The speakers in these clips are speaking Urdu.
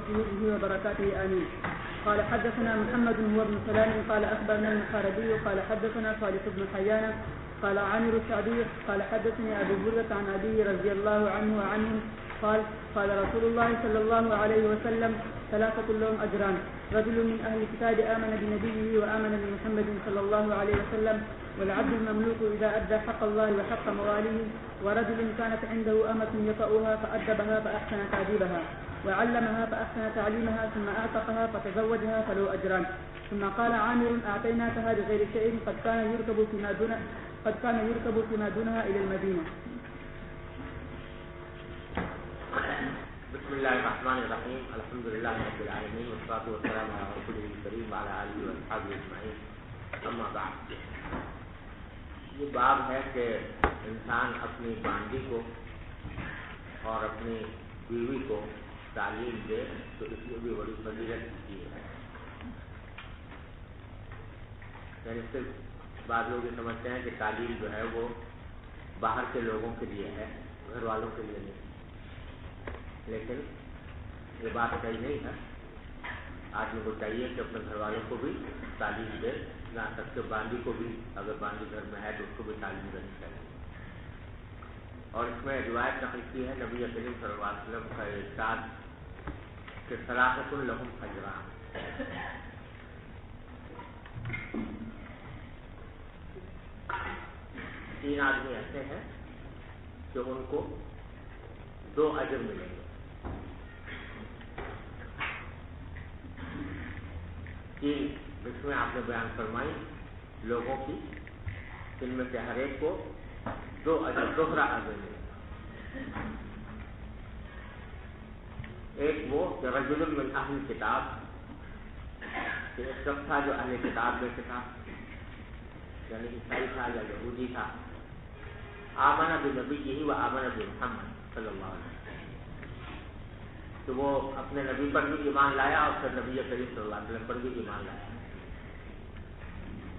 جهوده وبركاته آمين. قال حدثنا محمد هو بن سلام قال أخبرنا المحاربي قال حدثنا صالح بن حيان قال عامر السعدي قال حدثني أبو هريرة عن أبيه رضي الله عنه وعنهم قال قال رسول الله صلى الله عليه وسلم ثلاثة لهم أجران: رجل من أهل الكتاب آمن بنبيه وآمن بمحمد صلى الله عليه وسلم، والعبد المملوك إذا أدى حق الله وحق مواليه، ورجل كانت عنده أمة يطأها فأدبها فأحسن تأديبها وعلمها فأحسن تعليمها ثم أعتقها فتزوجها فله أجران. ثم قال عامر: أعطيناكها بغير شيء قد كان يركب فيما دونها إلى المدينة. بسم الله الرحمن الرحيم. الحمد لله رب العالمين والصلاة والسلام على رسوله الكريم وعلى آله وأصحابه أجمعين. أما بعد، یہ باب ہے کہ انسان اپنی باندی کو اور اپنی بیوی کو تعلیم دے تو اس میں بھی بڑی فضیلت کی ہے. یعنی صرف بعض لوگ یہ سمجھتے ہیں کہ تعلیم جو ہے وہ باہر کے لوگوں کے لیے ہے، گھر والوں کے لیے نہیں. لیکن یہ بات صحیح نہیں ہے. آدمی کو چاہیے کہ اپنے گھر والوں کو بھی تعلیم دے، یہاں تک کہ باندی کو بھی، اگر باندی گھر میں ہے تو اس کو بھی تعلیم دینی چاہیے. اور اس میں روایت نقل کی ہے نبی کریم صلی اللہ علیہ وسلم کا ارشاد کہ ثلاثۃ لہم اجران. تین آدمی ایسے ہیں کہ ان کو 2 اجر ملیں گے. تین اس میں آپ نے بیان فرمائی لوگوں کی، ان میں سے ہر ایک کو 2 اجر، دوہرا اجر ملے گا. ایک وہ کہ رجل من اہل کتاب، کہ ایک شخص تھا جو اہل کتاب میں سے تھا، یعنی عیسائی تھا یا یہودی تھا. آمن بنبیہ و آمن بمحمد صلی اللہ علیہ وسلم، تو وہ اپنے نبی پر بھی ایمان لایا اور پھر نبی کریم صلی اللہ علیہ وسلم پر بھی ایمان لایا.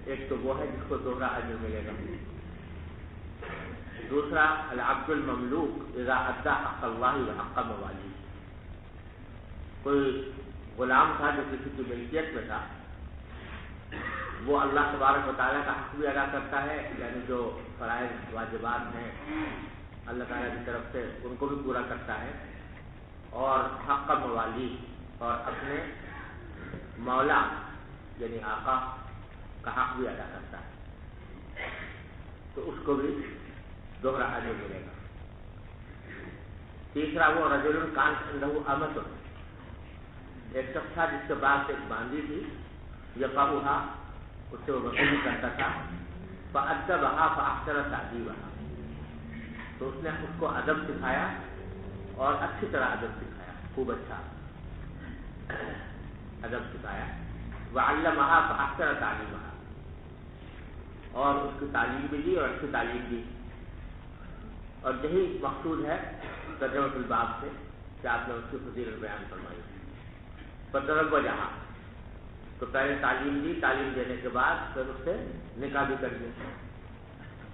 ایک تو وہ ہے جس کو دوہرا اجر ملے گا. دوسرا العبد المملوک اذا ادى حق اللہ وحق موالیہ، کوئی غلام تھا جو کسی کی ملکیت میں تھا، وہ اللہ تبارک و تعالیٰ کا حق بھی ادا کرتا ہے، یعنی جو فرائض واجبات ہیں اللہ تعالیٰ کی طرف سے ان کو بھی پورا کرتا ہے، اور حق موالی، اور اپنے مولا یعنی آقا کا حق بھی ادا کرتا ہے، تو اس کو بھی دوہرا اجر ملے گا. تیسرا وہ رجل کانت عنہ امۃ، ایک شخص تھا جس کے پاس ایک باندی تھی، یقرؤھا، اس سے وہ وصولی کرتا تھا، فأدبھا فأحسن تأدیبھا، تو اس نے اس کو ادب سکھایا اور اچھی طرح ادب سکھایا، خوب اچھا ادب سکھایا. وعلمھا فأحسن تعلیمھا، اور اس کی تعلیم بھی دی اور اچھی تعلیم دی. اور یہی مقصود ہے ترجمۃ الباب سے کہ آپ نے اس کی فضیلت بیان فرمائی. فتزوجھا، تو پہلے تعلیم دی، تعلیم دینے کے بعد پھر اس سے نکاح بھی کر دیا.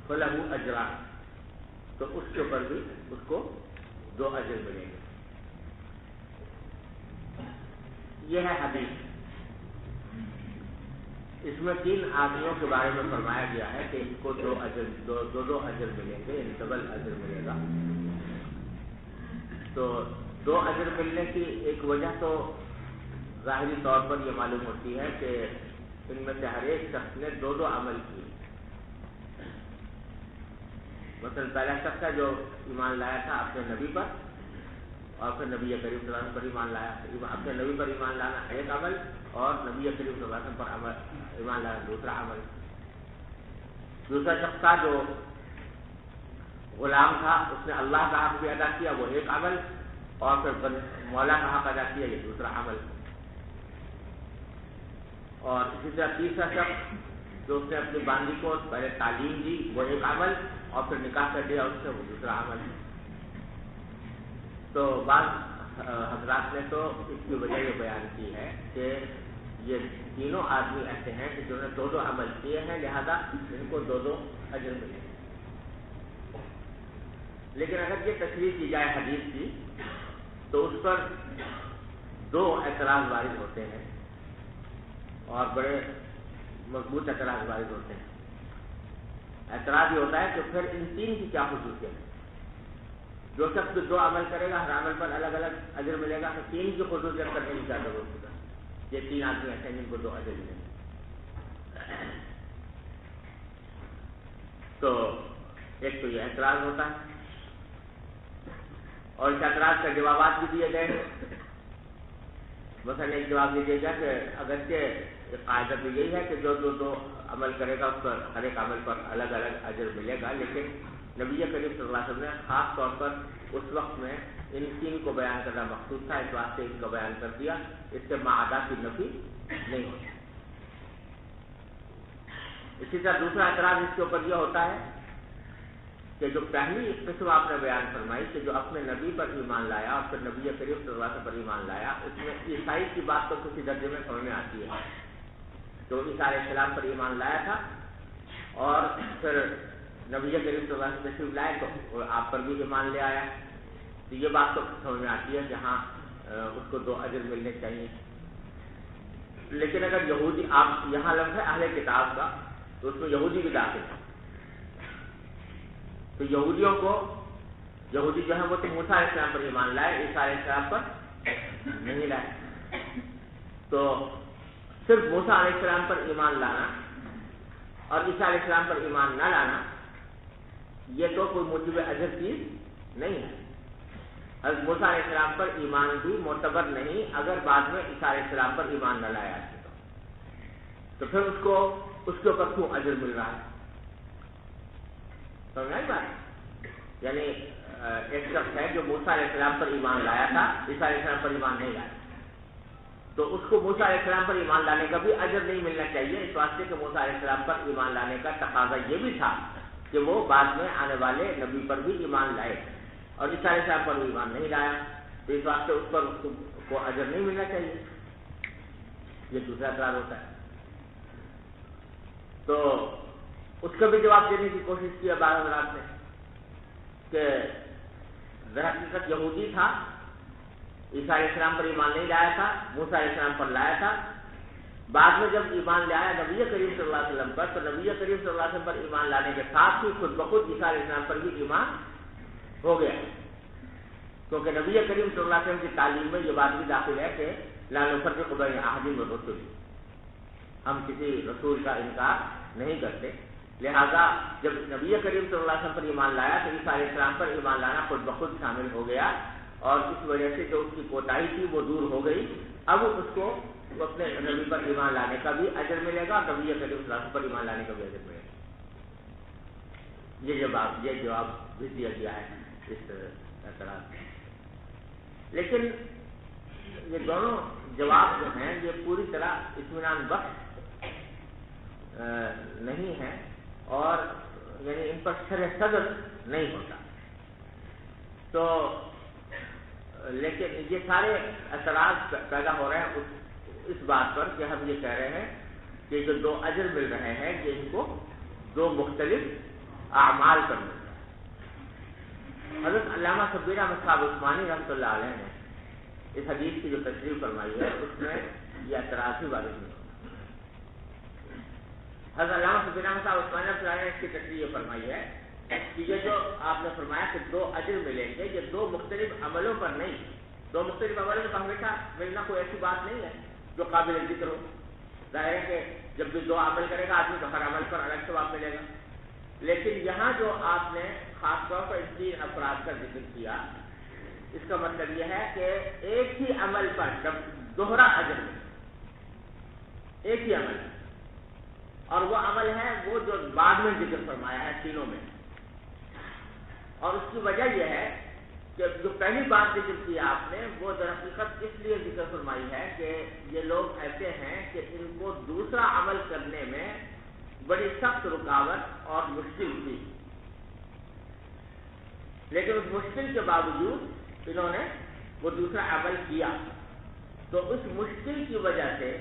فلہ اجران، تو اس کے اوپر بھی اس کو 2 اجر ملیں گے. یہ ہے حدیث. اس میں 3 آدمیوں کے بارے میں فرمایا گیا ہے کہ ان کو 2 اجر ملیں گے، یعنی ڈبل اجر ملے گا. تو 2 اجر ملنے کی ایک وجہ تو ظاہری طور پر یہ معلوم ہوتی ہے کہ ان میں سے ہر ایک شخص نے 2 عمل کیے. مثلا پہلا شخص ہے جو ایمان لایا تھا اپنے نبی پر، اور پھر نبی کریم صلی اللہ علیہ وسلم پر ایمان لایا. اپنے نبی پر ایمان لانا ایک عمل، اور نبی کریم صلی اللہ علیہ وسلم پر ایمان لانا دوسرا عمل. دوسرا شخص تھا جو غلام تھا، اس نے اللہ کا حق بھی ادا کیا، وہ ایک عمل، اور پھر مولا کا حق ادا کیا، یہ دوسرا عمل. اور اسی طرح تیسرا شخص جو اس نے اپنی باندی کو پہلے تعلیم دی، وہ ایک عمل، اور پھر نکاح کر دیا اس سے، وہ دوسرا عمل. تو بعض حضرات نے تو اس کی وجہ یہ بیان کی ہے کہ یہ تینوں آدمی ایسے ہیں کہ جنہوں نے 2 عمل کیے ہیں، لہذا ان کو 2 اجر ملے. لیکن اگر یہ تشریح کی جائے حدیث کی تو اس پر دو اعتراض وارد ہوتے ہیں اور بڑے مضبوط اعتراض وارد ہوتے ہیں. اعتراض یہ ہوتا ہے کہ پھر ان تین کی کیا خصوصیت ہے. جو شخص دو عمل کرے گا ہر عمل پر الگ الگ اجر ملے گا, تو تین کی خصوصیت کرنے کی کیا ضرورت ہوگا. یہ تین آدمی ایسے ہیں جن کو دو اجر ملیں گے. تو ایک تو یہ اعتراض ہوتا ہے اور اس اعتراض کا جوابات بھی دیے گئے ہیں. مثلا ایک جواب یہ دیا گیا کہ اگرچہ قاعدہ تو یہی ہے کہ جو دو عمل کرے گا اس پر ہر ایک عمل پر الگ الگ اجر ملے گا, لیکن نبی کریم صلی اللہ علیہ وسلم نے خاص طور پر اس وقت میں ان تین کو بیان کرنا مقصود تھا, اس واسطے ان کو بیان کر دیا. اس سے معادہ کی نفی نہیں ہوتی. اسی طرح دوسرا اعتراض اس کے اوپر یہ ہوتا ہے کہ جو پہلی قسم آپ نے بیان فرمائی کہ جو اپنے نبی پر ایمان لایا اور پھر نبی کریم صلی اللہ علیہ وسلم پر ایمان لایا, اس میں عیسائی کی بات تو کسی درجے میں سمجھ میں آتی ہے. جو عیسیٰ علیہ السلام پر ایمان لایا تھا اور پھر نبی کریم صلی اللہ علیہ وسلم تشریف لائے تو آپ پر بھی ایمان لے آیا, تو یہ بات تو سمجھ میں آتی ہے جہاں اس کو دو اجر ملنے چاہیے. لیکن اگر یہودی, آپ یہاں لفظ ہے اہل کتاب کا, تو اس میں یہودی بھی داخل ہے. تو یہودیوں کو, یہودی جو ہے وہ تو موسیٰ علیہ السلام پر ایمان لائے, عیسیٰ علیہ السلام پر نہیں لائے. تو صرف موسیٰ علیہ السلام پر ایمان لانا اور عیسیٰ علیہ السلام پر ایمان نہ لانا یہ تو کوئی موجب اجر چیز نہیں ہے. حضرت موسیٰ علیہ السلام پر ایمان بھی معتبر نہیں اگر بعد میں عیسیٰ علیہ السلام پر ایمان نہ لایا جائے تو پھر اس کے اوپر کیوں اجر مل رہا ہے. سمجھا یہ بات؟ یعنی ایک شخص ہے جو موسیٰ علیہ السلام پر ایمان لایا تھا, عیسیٰ علیہ السلام پر ایمان نہیں لایا, تو اس کو موسیٰ علیہ السلام پر ایمان لانے کا بھی اجر نہیں ملنا چاہیے, اس واسطے کہ موسیٰ علیہ السلام پر ایمان لانے کا تقاضا یہ بھی تھا کہ وہ بعد میں آنے والے نبی پر بھی ایمان لائے, اور عیسیٰ علیہ السلام پر ایمان نہیں لایا, تو اس واسطے اس پر کو اجر نہیں ملنا چاہیے. یہ دوسرا اعتراض ہوتا ہے. تو اس کا بھی جواب دینے کی کوشش کی بعض حضرات نے کہ درحقیقت یہودی تھا, عیسیٰ علیہ السلام پر ایمان نہیں لایا تھا, موسیٰ علیہ السلام پر لایا تھا. بعد میں جب ایمان لایا نبی کریم صلی اللہ علیہ وسلم پر, تو نبی کریم صلی اللہ علیہ وسلم پر ایمان لانے کے ساتھ ہی خود بخود عیسیٰ علیہ السلام پر بھی ایمان ہو گیا, کیونکہ نبی کریم صلی اللہ علیہ وسلم کی تعلیم میں یہ بات بھی داخل ہے کہ لا نفرق بین احد من الرسل, ہم کسی رسول کا انکار نہیں کرتے. لہذا جب نبی کریم صلی اللہ علیہ وسلم پر ایمان لایا تو عیسیٰ علیہ السلام پر ایمان لانا خود بخود شامل ہو گیا, اور اس وجہ سے جو اس کی کوتاہی تھی وہ دور ہو گئی. اب اس کو اپنے نبی پر ایمان لانے کا بھی اجر ملے گا اور نبی کریم صلی اللہ علیہ وسلم پر ایمان لانے کا بھی اجر ملے گا. یہ جواب بھی دیا گیا ہے اس اعتراض میں. لیکن یہ دونوں جواب جو ہیں یہ پوری طرح اطمینان بخش نہیں ہیں, اور یعنی ان پر شرح صدر نہیں ہوتا. تو لیکن یہ سارے اثرات پیدا ہو رہے ہیں اس بات پر کہ ہم یہ کہہ رہے ہیں کہ جو دو اجر مل رہے ہیں یہ ان کو دو مختلف اعمال پر مل رہا ہے. حضرت علامہ شبیر احمد صاحب عثمانی رحمۃ اللہ علیہ نے اس حدیث کی جو تشریح فرمائی ہے اس میں یہ اعتراض ہی وارد نہیں ہوتا. حضرت علامہ شبیر احمد صاحب عثمانی رحمۃ اللہ علیہ نے اس کی تشریح یہ فرمائی ہے کہ یہ جو آپ نے فرمایا کہ دو اجر ملیں گے, یہ دو مختلف عملوں پر نہیں. دو مختلف عملوں پر ہمیشہ ملنا کوئی ایسی بات نہیں ہے جو قابل ذکر ہو. ظاہر ہے کہ جب بھی دو عمل کرے گا آدمی تو ہر عمل پر الگ ثواب ملے گا. لیکن یہاں جو آپ نے خاص طور پر ان تین افراد کا ذکر کیا, اس کا مطلب یہ ہے کہ ایک ہی عمل پر جب دوہرا اجر ملے, ایک ہی عمل, اور وہ عمل ہے وہ جو بعد میں ذکر فرمایا ہے تینوں میں. اور اس کی وجہ یہ ہے کہ جو پہلی بات ذکر کی آپ نے وہ درحقیقت اس لیے ذکر فرمائی ہے کہ یہ لوگ ایسے ہیں کہ ان کو دوسرا عمل کرنے میں بڑی سخت رکاوٹ اور مشکل تھی, لیکن اس مشکل کے باوجود انہوں نے وہ دوسرا عمل کیا. تو اس مشکل کی وجہ سے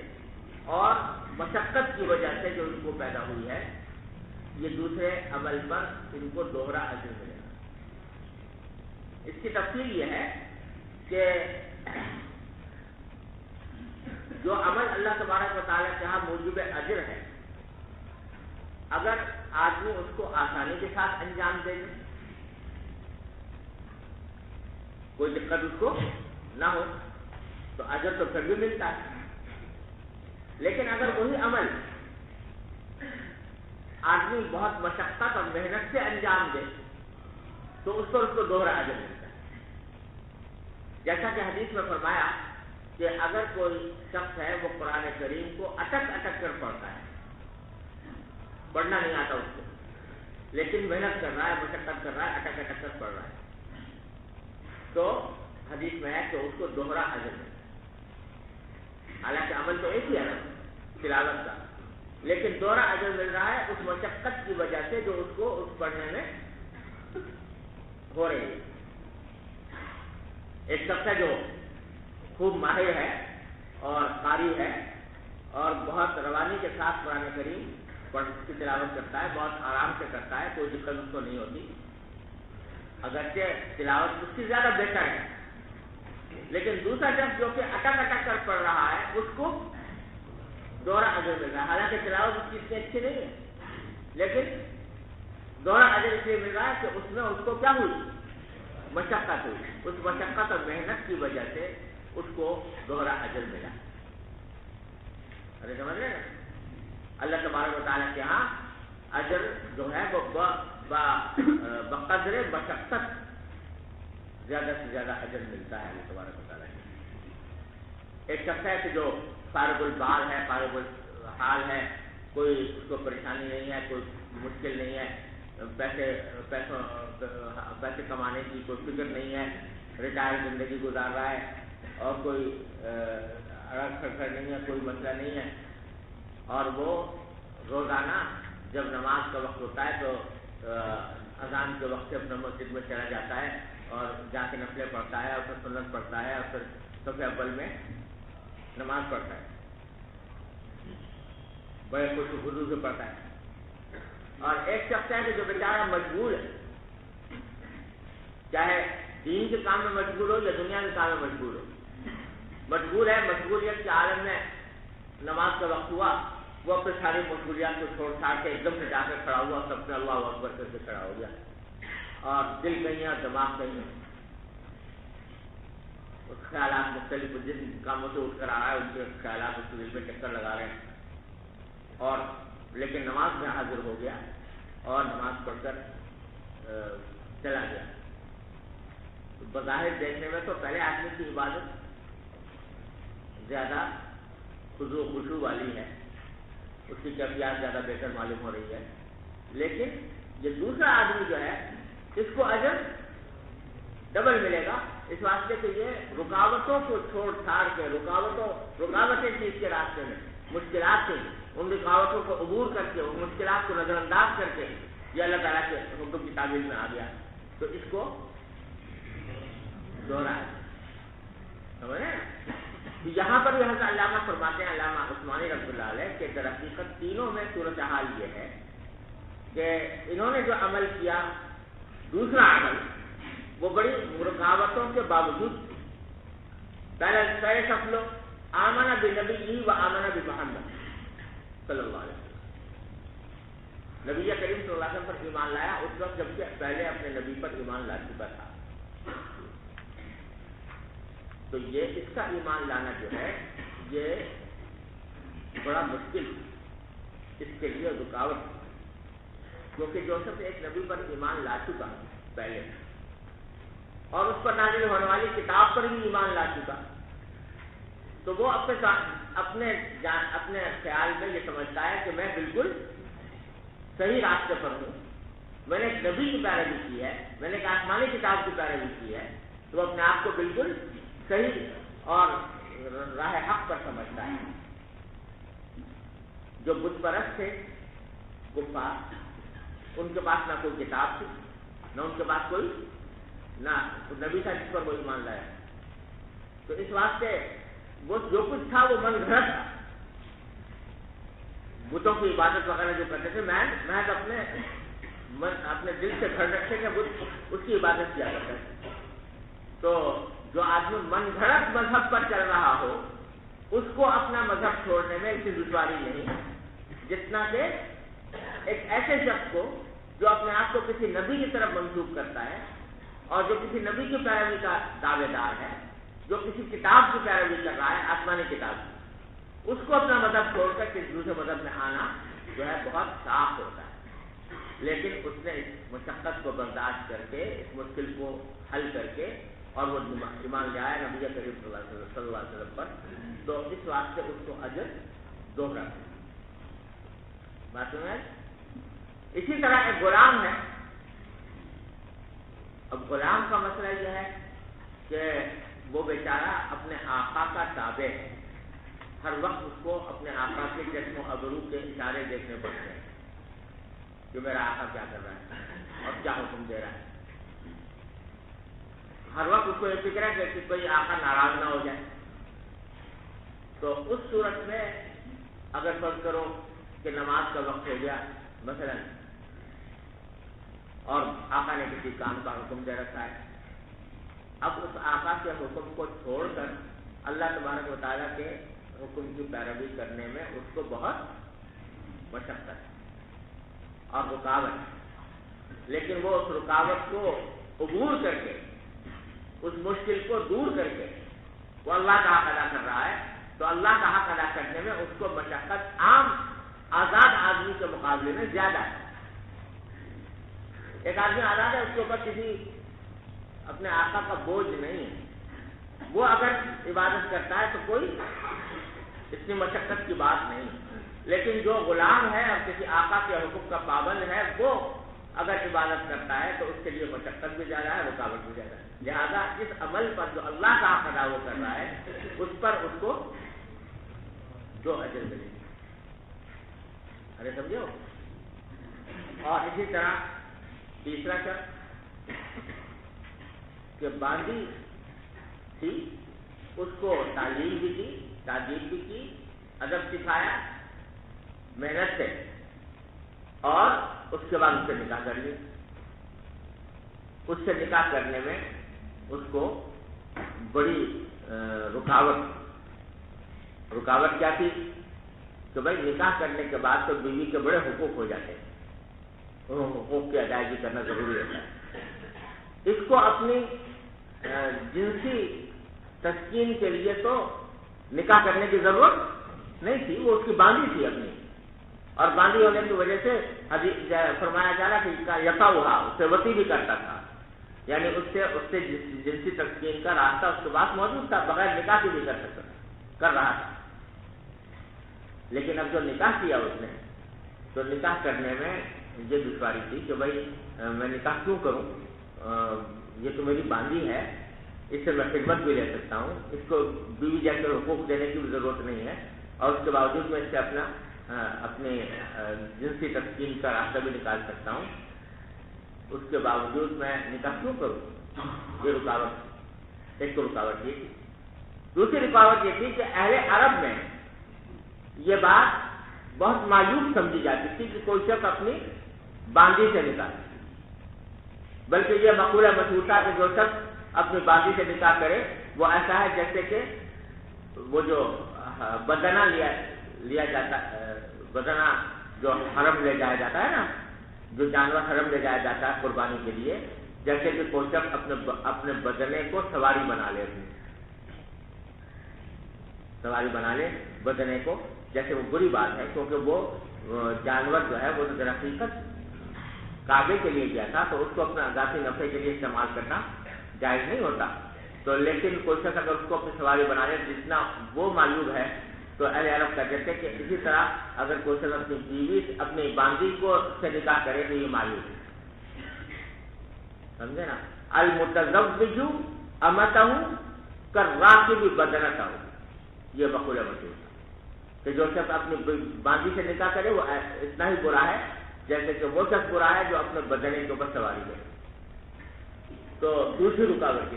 اور مشقت کی وجہ سے جو ان کو پیدا ہوئی ہے, یہ دوسرے عمل پر ان کو دوہرا اجر ملے گا. اس کی تفصیل یہ ہے کہ جو عمل اللہ تبارک و تعالیٰ کے یہاں موجب اجر ہے، اگر آدمی اس کو آسانی کے ساتھ انجام دے دے، کوئی دقت اس کو نہ ہو، تو اجر تو پھر بھی ملتا ہے۔ لیکن اگر وہی عمل آدمی بہت مشقت اور محنت سے انجام دے تو اس کو دوہرا اجر ملتا ہے۔ جیسا کہ حدیث میں فرمایا کہ اگر کوئی شخص ہے وہ قرآن کریم کو اٹک اٹک کر پڑھتا ہے، پڑھنا نہیں آتا اس کو، لیکن محنت کر رہا ہے، مشقت کر رہا ہے، اٹک اٹک کر پڑھ رہا ہے، تو حدیث میں ہے کہ اس کو دوہرا اجر ملتا ہے۔ حالانکہ عمل تو ایک ہی ہے نا، تلاوت کا، لیکن دوہرا اجر مل رہا ہے اس مشقت کی وجہ سے جو اس کو اس پڑھنے میں ہو رہی ہے۔ ایک شخص ہے جو خوب ماہر ہے اور قاری ہے اور بہت روانی کے ساتھ قرآن کریم پڑھ کی تلاوت کرتا ہے، بہت آرام سے کرتا ہے، کوئی دقت اس کو نہیں ہوتی، اگرچہ تلاوت اس کی زیادہ بہتر ہے، لیکن دوسرا شخص جو کہ اٹک اٹک کر پڑھ رہا ہے اس کو دوہرا اجر مل رہا ہے۔ حالانکہ تلاوت اس کی اتنی اچھی نہیں ہے، لیکن دوہرا اجر اس لیے مل رہا ہے کہ اس میں اس کو کیا ہوئی؟ مشقت ہوئی، اس مشقت اور محنت کی وجہ سے اس کو دوہرا اجر ملا۔ ارے سمجھ رہے ہیں؟ اللہ تبارک و تعالیٰ کے یہاں اجر جو ہے وہ بقدر مشقت زیادہ سے زیادہ اجر ملتا ہے اللہ تبارک و تعالیٰ کے۔ ایک شخص ہے کہ جو فارغ البال ہے، فارغ الحال ہے، کوئی اس کو پریشانی نہیں ہے، کوئی مشکل نہیں ہے، پیسے کمانے کی کوئی فکر نہیں ہے، ریٹائر زندگی گزار رہا ہے اور کوئی اڑگ کھڑکھڑ نہیں ہے، کوئی مسئلہ نہیں ہے، اور وہ روزانہ جب نماز کا وقت ہوتا ہے تو اذان کے وقت سے اپنا مسجد میں چلا جاتا ہے اور جا کے نفلیں پڑھتا ہے اور پھر سنت پڑھتا ہے اور پھر صف اول میں نماز پڑھتا ہے، بڑے خوش و خضوع سے پڑھتا ہے۔ اور ایک شخص ہے کہ جو بیچارہ مجبور ہے، چاہے دین کے کام میں مجبور ہو یا دنیا کے کام میں مجبور ہو، مجبور ہے، مجبوریت کے عالم میں نماز کا وقت ہوا، وہ اپنے ساری مجبوریات کو چھوڑ چھاڑ کے ایک دم سے جا کر کھڑا ہوا، سب نے اللہ اکبر کر کے کھڑا ہو گیا، اور دل کہیں ہے اور دماغ کہیں ہے، اس خیالات مختلف جن کاموں سے اٹھ کر آ رہا ہے ان کے خیالات اس کے دل میں چکر لگا رہے ہیں، اور لیکن نماز میں حاضر ہو گیا اور نماز پڑھ کر چلا گیا۔ بظاہر دیکھنے میں تو پہلے آدمی کی عبادت زیادہ خضوع و خشوع والی ہے، اس کی کیفیات زیادہ بہتر معلوم ہو رہی ہے، لیکن یہ دوسرا آدمی جو ہے اس کو اجر ڈبل ملے گا، اس واسطے کہ یہ رکاوٹوں کو چھوڑ چھاڑ کے رکاوٹیں تھیں اس کے راستے میں، مشکلات تھیں، ان رکاوٹوں کو عبور کر کے، ان مشکلات کو نظر انداز کر کے یہ اللہ تعالیٰ کے حکم کی تعبیر میں آ گیا، تو اس کو دوہرا ہے۔ سمجھ رہے ہیں؟ یہاں پر بھی حضرت علامہ فرماتے ہیں، علامہ عثمانی رحمۃ اللہ علیہ، کہ در حقیقت تینوں میں صورتحال یہ ہے کہ انہوں نے جو عمل کیا، دوسرا عمل، وہ بڑی رکاوٹوں کے باوجود پہلے شخص لو آمن بنبی و آمن بمحمد صلی اللہ علیہ وسلم، نبی کریم صلی اللہ علیہ وسلم پر ایمان لایا اس وقت جبکہ پہلے اپنے نبی پر ایمان لا چکا تھا، تو یہ اس کا ایمان لانا جو ہے یہ بڑا مشکل اس کے لیے رکاوٹ، کیونکہ جو شخص ایک نبی پر ایمان لا چکا پہلے اور اس پر نازل ہونے والی کتاب پر بھی ایمان لا چکا، تو وہ اپنے خیال میں یہ سمجھتا ہے کہ میں بالکل صحیح راستے پر ہوں، میں نے ایک نبی کی پیروی کی ہے، میں نے ایک آسمانی کتاب کی پیروی کی ہے، تو وہ اپنے آپ کو بالکل صحیح اور راہ حق پر سمجھتا ہے۔ جو بت پرست تھے کفار، ان کے پاس نہ کوئی کتاب تھی، نہ ان کے پاس کوئی نہ نبی تھا جس پر وہ ایمان لایا، تو اس واسطے وہ جو کچھ تھا وہ من گھڑت تھا، بتوں کی عبادت وغیرہ جو کرتے تھے محض اپنے دل سے گھڑ رکھے کہ بت اس کی عبادت کیا کرتا ہے، تو جو آدمی من گھڑت مذہب پر چل رہا ہو اس کو اپنا مذہب چھوڑنے میں اتنی دشواری نہیں جتنا کہ ایک ایسے شخص کو جو اپنے آپ کو کسی نبی کی طرف منسوب کرتا ہے اور جو کسی نبی کی پیروی کا دعوے دار ہے، جو کسی کتاب کی پیروی کر رہا ہے، آسمانی کتاب کی، اس کو اپنا مذہب چھوڑ کر کسی دوسرے مذہب میں آنا جو ہے بہت صاف ہوتا ہے۔ لیکن اس نے اس مشقت کو برداشت کر کے، اس مشکل کو حل کر کے، اور وہ ایمان لے آیا نبی کریم صلی اللہ علیہ وسلم پر، تو اس واسطے اس کو اجر دوہرا۔ بات سمجھ؟ اسی طرح ایک غلام ہے۔ اب غلام کا مسئلہ یہ ہے کہ وہ بیچارہ اپنے آقا کا تابع ہے، ہر وقت اس کو اپنے آقا کے چشم و ابرو کے اشارے دیکھنے پڑتے ہیں کہ میرا آقا کیا کر رہا ہے اور کیا حکم دے رہا ہے۔ ہر وقت اس کو یہ فکر ہے کہ کوئی آقا ناراض نہ ہو جائے۔ تو اس صورت میں اگر فرض کرو کہ نماز کا وقت ہو گیا مثلا، اور آقا نے کسی کام کا حکم دے رکھا ہے، اب اس آقا کے حکم کو چھوڑ کر اللہ تبارک و تعالیٰ کے حکم کی پیروی کرنے میں اس کو بہت مشقت ہے اور رکاوٹ ہے، لیکن وہ اس رکاوٹ کو عبور کر کے، اس مشکل کو دور کر کے وہ اللہ کا حق ادا کر رہا ہے، تو اللہ کا حق ادا کرنے میں اس کو مشقت عام آزاد آدمی کے مقابلے میں زیادہ ہے۔ ایک آدمی آزاد ہے، اس کے اوپر کسی اپنے آقا کا بوجھ نہیں ہے، وہ اگر عبادت کرتا ہے تو کوئی اتنی مشقت کی بات نہیں، لیکن جو غلام ہے اور کسی آقا کے حکم کا پابند ہے، وہ اگر عبادت کرتا ہے تو اس کے لیے مشقت بھی زیادہ ہے، رکاوٹ بھی زیادہ ہے۔ لہذا اس عمل پر جو اللہ کا حق ادا وہ کر رہا ہے، اس پر اس کو جو اجر ملے گی۔ ارے سمجھو؟ اور اسی طرح تیسرا شخص کہ باندھی تھی، اس کو تعلیم بھی کی، تعلیم بھی کی، ادب سکھایا محنت سے، اور اس کے بعد اس سے نکاح کر لیا۔ اس سے نکاح کرنے میں اس کو بڑی رکاوٹ کیا تھی کہ بھائی نکاح کرنے کے بعد تو بیوی کے بڑے حقوق ہو جاتے ہیں، حقوق کی ادائیگی کرنا ضروری ہوتا ہے۔ اس کو اپنی جنسی تسکین کے لیے تو نکاح کرنے کی ضرورت نہیں تھی، وہ اس کی باندھی تھی اپنی، اور باندھی ہونے کی وجہ سے فرمایا جا رہا کہ اس کا یقا ہوا، اس سے وصی بھی کرتا تھا، یعنی اس سے جنسی تسکین کا راستہ اس کے پاس موجود تھا، بغیر نکاح کی بھی کر رہا تھا۔ لیکن اب جو نکاح کیا اس نے، تو نکاح کرنے میں یہ دشواری تھی کہ بھائی میں نکاح کیوں کروں، یہ تو میری باندھی ہے، اس سے میں خدمت بھی لے سکتا ہوں، اس کو بیوی جیسے حقوق دینے کی بھی ضرورت نہیں ہے، اور اس کے باوجود میں اس سے اپنے جنسی تسکین کا راستہ بھی نکال سکتا ہوں، اس کے باوجود میں نکاح کیوں کروں؟ یہ رکاوٹ، ایک تو رکاوٹ یہ تھی۔ دوسری رکاوٹ یہ تھی کہ اہل عرب میں یہ بات بہت معیوب سمجھی جاتی تھی کہ کوئی شخص اپنی باندھی سے نکاح، بلکہ یہ مقولہ مشہور تھا کہ جو شخص اپنی باندھی سے نکاح کرے وہ ایسا ہے جیسے کہ وہ جو بدنہ لیا جاتا، بدنہ جو حرم لے جایا جاتا ہے نا، جو جانور حرم لے جایا جاتا ہے قربانی کے لیے، جیسے کہ کوئی شخص اپنے بدنے کو سواری بنا لے، سواری بنا لے بدنے کو، جیسے وہ بری بات ہے، کیونکہ وہ جانور جو ہے وہ در حقیقت کعبے کے لیے گیا تھا، تو اس کو اپنا ذاتی نفع کے لیے استعمال کرنا جائز نہیں ہوتا۔ تو لیکن کوئی شخص اگر اس کو اپنی سواری بنا لے جتنا وہ معلوم ہے، تو اہل عرب کہتے ہیں کہ اسی طرح اگر کوئی شخص اپنی بیوی اپنی باندھی کو سے نکاح کرے تو یہ معلوم ہے، سمجھے نا؟ المتزوج امتہ کالراکب بدنتہ، یہ مقولہ مشہور کہ جو شخص اپنی باندھی سے نکاح کرے وہ اتنا ہی برا ہے جیسے کہ وہ شخص برا ہے جو اپنے بدنے کے اوپر سواری کرے۔ تو دوسری رکاوٹ کی،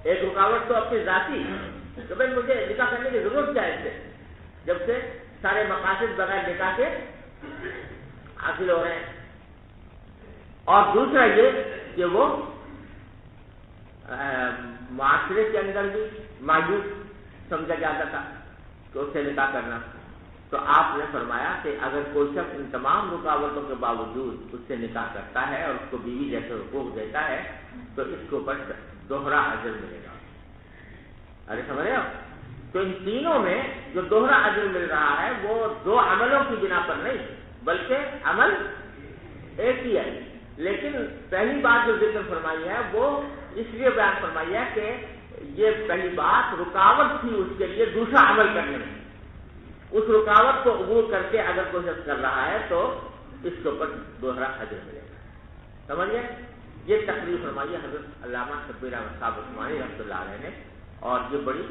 ایک رکاوٹ تو اپنی ذاتی کہ بھائی مجھے نکاح کرنے کی ضرورت کیا ہے اس سے، جب سے سارے مقاصد بغیر نکاح کے حاصل ہو رہے ہیں، اور دوسرا یہ کہ وہ معاشرے کے اندر بھی مایوس سمجھا جاتا تھا تو اس سے نکاح کرنا. تو آپ نے فرمایا کہ اگر کوئی شخص ان تمام رکاوٹوں کے باوجود اس سے نکاح کرتا ہے اور اس کو بیوی جیسے حقوق دیتا ہے تو اس کے اوپر دوہرا اجر ملے گا. ارے سمجھ رہے ہو؟ تو ان تینوں میں جو دوہرا اجر مل رہا ہے وہ دو عملوں کی بنا پر نہیں بلکہ عمل ایک ہی ہے. لیکن پہلی بات جو ذکر فرمائی ہے وہ اس لیے بیان فرمائی ہے کہ یہ پہلی بات رکاوٹ تھی اس کے لیے دوسرا عمل کرنے میں. اس رکاوٹ کو عبور کر کے اگر کوئی شخص کر رہا ہے تو اس کے اوپر دوہرا اجر ملے گا. سمجھے؟ یہ تقریر فرمائی ہے حضرت علامہ شبیر احمد صاحب عثمانی رحمۃ اللہ علیہ نے, اور یہ بڑی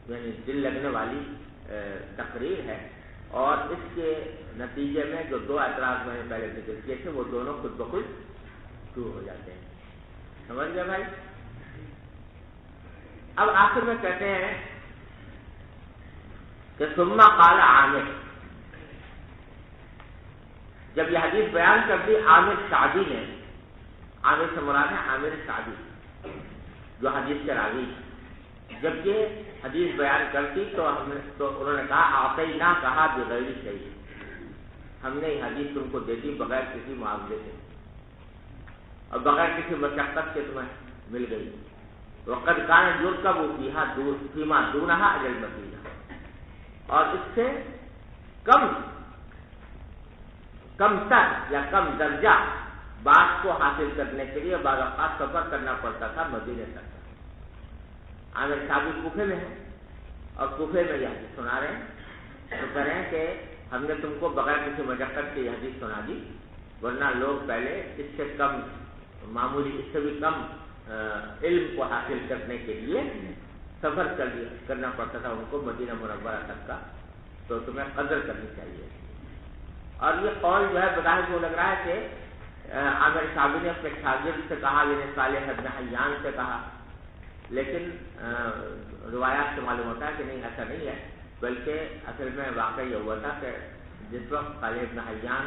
یعنی دل لگنے والی تقریر ہے. اور اس کے نتیجے میں جو دو اعتراض میں نے پہلے ذکر کیے تھے وہ دونوں خود بخود دور ہو جاتے ہیں. سمجھ گئے بھائی؟ اب آخر میں کہتے ہیں کہ ثم قال عامر, جب یہ حدیث بیان کر دی عامر سعدی نے, عامر سے مراد ہے عامر سعدی جو حدیث کے راوی, جب یہ حدیث بیان کرتی تو انہوں نے کہا آتینا کہا بغیر شیء, ہم نے یہ حدیث تم کو دے دی بغیر کسی معاوضے سے اور بغیر کسی مشقت کے تمہیں مل گئی. وقد کان یرکب فیما دونہا اجر المدینہ, اور اس سے کم تر یا کم درجہ بات کو حاصل کرنے کے لیے بعض اوقات سفر کرنا پڑتا تھا مدینے تک. عامر صاحب کوفے میں ہیں اور کوفے میں یہ حدیث سنا رہے ہیں, تو کہہ رہے ہیں کہ ہم نے تم کو بغیر کسی مشقت کے یہ حدیث سنا دی, ورنہ لوگ پہلے اس سے کم معمولی اس سے بھی کم علم کو حاصل کرنے کے لیے سفر کرنا پڑتا تھا ان کو مدینہ منورہ تک کا, تو تمہیں قدر کرنی چاہیے. اور یہ قول جو ہے بظاہر کو لگ رہا ہے کہ عامر صاحب نے اپنے شاگرد سے کہا, یعنی صالح بن حیان سے کہا, لیکن روایات سے معلوم ہوتا ہے کہ نہیں ایسا نہیں ہے, بلکہ اصل میں واقعہ یہ ہوا تھا کہ جس وقت صالح بن حیان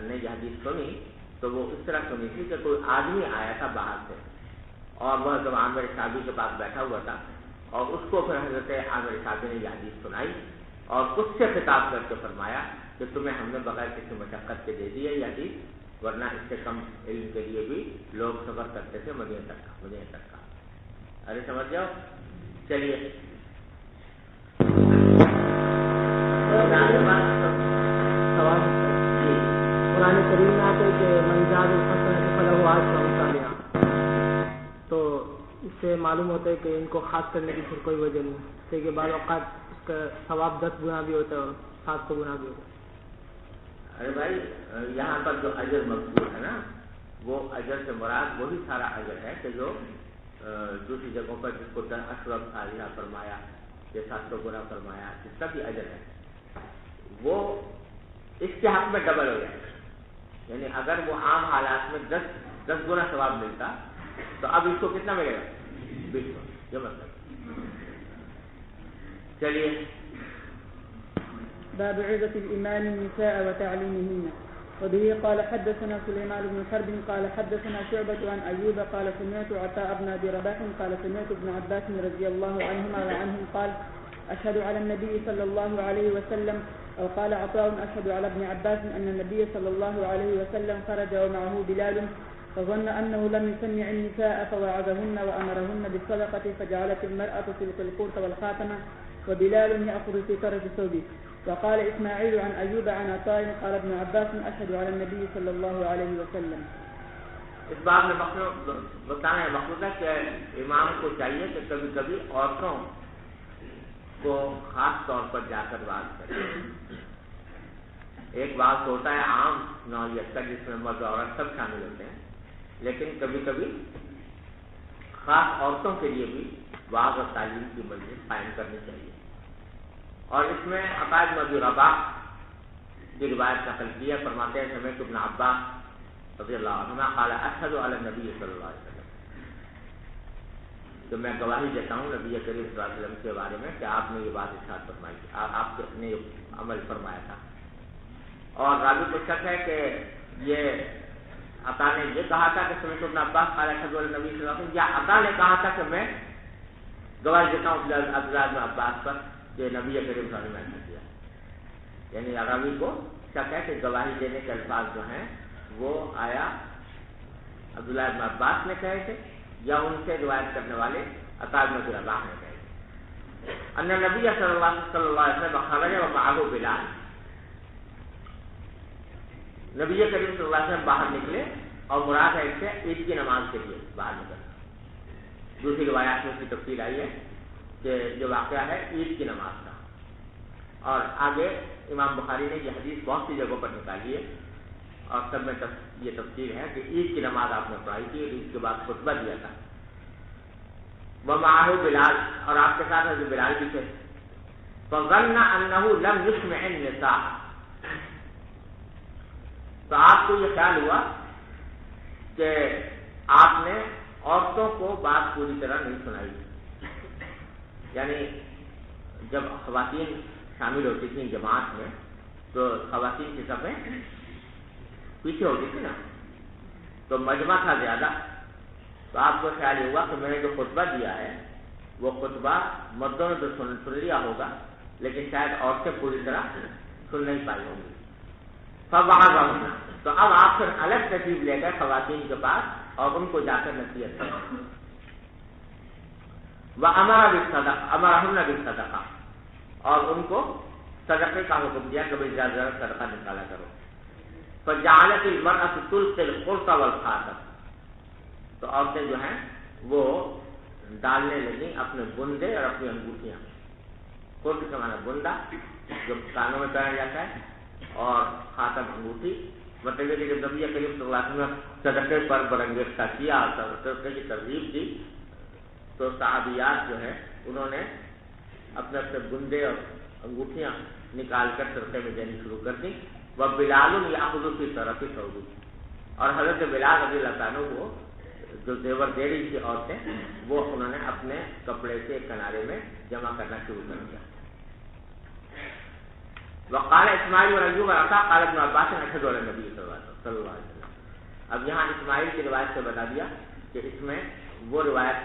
نے یہ حدیث سنی تو وہ اس طرح سنی تھی کہ کوئی آدمی آیا تھا باہر سے اور وہ جب عامر صاحب کے پاس بیٹھا ہوا تھا اور اس کو پھر حضرت عامر صاحب نے یہ حدیث سنائی اور اس سے خطاب کر کے فرمایا کہ تمہیں ہم نے بغیر کسی مشقت کے دے دی ہے یہ حدیث, ورنہ اس سے کم علم کے لیے بھی لوگ سفر کرتے تھے مدینہ تک کا. ارے سمجھ جاؤ. چلیے قرآن کریم میں آتے کہ منزاد الحسن فلہ عشر امثالها, تو اس سے معلوم ہوتا ہے کہ ان کو خاص کرنے کی پھر کوئی وجہ نہیں ہے, کہ بعض اوقات اس کا ثواب 10 گنا بھی ہوتا ہے اور 700 گنا بھی ہوتا ہے. ارے بھائی یہاں پر جو اجر مذکور ہے نا وہ اجر سے مراد وہی سارا اجر ہے کہ جو دوسری جگہوں پر جس کو 10 اشرف صالحہ فرمایا یا 700 گنا فرمایا, جس کا بھی اجر ہے وہ اس کے حق میں ڈبل ہو جائے گا. یعنی اگر وہ عام حالات میں 10 گنا ثواب ملتا تو اب اس کو کتنا ملے گا؟ 20 گنا. یہ مطلب. چلیے باب عزة الإمام النساء وتعليمهن. وبه قال حدثنا سليمان بن حرب قال حدثنا شعبة عن أيوب قال سمعت عطاء بن أبي رباح قال سمعت ابن عباس رضي الله عنهما وعنهم قال أشهد على النبي صلى الله عليه وسلم, أو قال عطاء أشهد على ابن عباس أن النبي صلى الله عليه وسلم خرج ومعه بلال فظن أنه لم يسمع النساء فوعظهن وأمرهن بالصدقة فجعلت المرأة تلقي القرط والخاتمة وبلال يأخذ في طرف ثوبه. وقال إسماعيل عن أيوب عن عطاء قال ابن عباس أشهد على النبي صلى الله عليه وسلم. اس بات میں بتانا ہے مقصود ہے کہ امام کو چاہیے کہ کبھی کبھی عورتوں کو خاص طور پر جا کر بات کرے. ایک بات ہوتا ہے عام نوعیت کا جس میں مرد اور عورت سب شامل ہوتے ہیں, لیکن کبھی کبھی خاص عورتوں کے لیے بھی وعظ اور تعلیم کی مجلس قائم کرنی چاہیے. اور اس میں عطاء بن ابی رباح کی روایت نقل کی ہے, فرماتے ہیں سمعت ابن عباس رضی اللہ عنہ قال اشهد علی النبی صلی اللہ علیہ وسلم, تو میں گواہی دیتا ہوں نبی کریم صلی اللہ علیہ وسلم کے بارے میں کہ آپ نے یہ بات ارشاد فرمائی تھی, آپ نے عمل فرمایا تھا. اور راوی کو شک ہے کہ یہ عطا نے یہ کہا تھا کہ سمعت ابن عباس قال اشهد علی النبی صلی اللہ علیہ وسلم, یا عطا نے کہا تھا کہ میں گواہی دیتا ہوں عبداللہ بن عباس پر کہ نبی کریم صلی اللہ علیہ وسلم نے کیا. یعنی راوی کو شک ہے کہ گواہی دینے کے الفاظ جو ہیں وہ آیا عبداللہ بن عباس نے کہے تھے یا ان سے روایت کرنے والے عطاء بن رباح نے کہے تھے. ان نبی صلی اللہ علیہ وسلم خرج ومعه بلال. نبی کریم صلی اللہ علیہ وسلم باہر نکلے اور مراد ہے اس سے عید کی نماز کے لیے باہر نکلنا. دوسری روایات میں اس کی تفصیل آئی ہے کہ جو واقعہ ہے عید کی نماز کا. اور آگے امام بخاری نے یہ حدیث بہت سی جگہوں پر نکالی ہے اور سب میں یہ تفصیل ہے کہ عید کی نماز آپ نے پڑھائی تھی، عید کے بعد خطبہ دیا تھا. ومعه بلال، اور آپ کے ساتھ حضرت بلال بھی تھے. فظن انه لم يسمع النساء، تو آپ کو یہ خیال ہوا کہ آپ نے عورتوں کو بات پوری طرح نہیں سنائی. یعنی جب خواتین شامل ہوتی تھیں جماعت میں تو خواتین کی صفیں پیچھے ہوتی تھی نا، تو مجمع تھا زیادہ. تو آپ کو خیال ہوا کہ میں نے جو خطبہ دیا ہے وہ خطبہ مردوں نے تو سن لیا ہوگا لیکن شاید عورتیں پوری طرح سن نہیں پائی ہوں گی. فوعظہن، تو اب آپ پھر الگ ترتیب لے گئے خواتین کے پاس اور ان کو جا کر نصیحت کریں. امرہن بالصدقہ، اور ان کو صدقے کا حکم دیا کہ بھائی زیادہ زیادہ صدقہ نکالا کرو. فجعلت المرأة تلقي القرط والخاتم، تو عورتیں جو ہیں وہ ڈالنے لگیں اپنے بندے اور اپنی انگوٹھیاں. قرط کا معنی بندہ جو کانوں میں پہنا جاتا ہے اور خاتم انگوٹھی. مطلب کہ جب نبی کریم صلی اللہ علیہ وسلم صدقے پر برانگیختہ کیا اور صدقے کی ترغیب دی تو صحابیات جو ہیں انہوں نے اپنے اپنے بندے اور انگوٹھیاں نکال کر صدقے میں دینی شروع کر دی. وبلال یاخذ فی طرف ثوبہ، اور حضرت بلال رضی اللہ عنہ کو جو زیور دے رہی تھی عورتیں وہ انہوں نے اپنے کپڑے کے کنارے میں جمع کرنا شروع کر دیا. وقال اسماعیل اور ایوب عطا قال ابن عباس اشهد علی النبی صلی اللہ علیہ وسلم. اب یہاں اسماعیل کی روایت سے بتا دیا کہ اس میں وہ روایت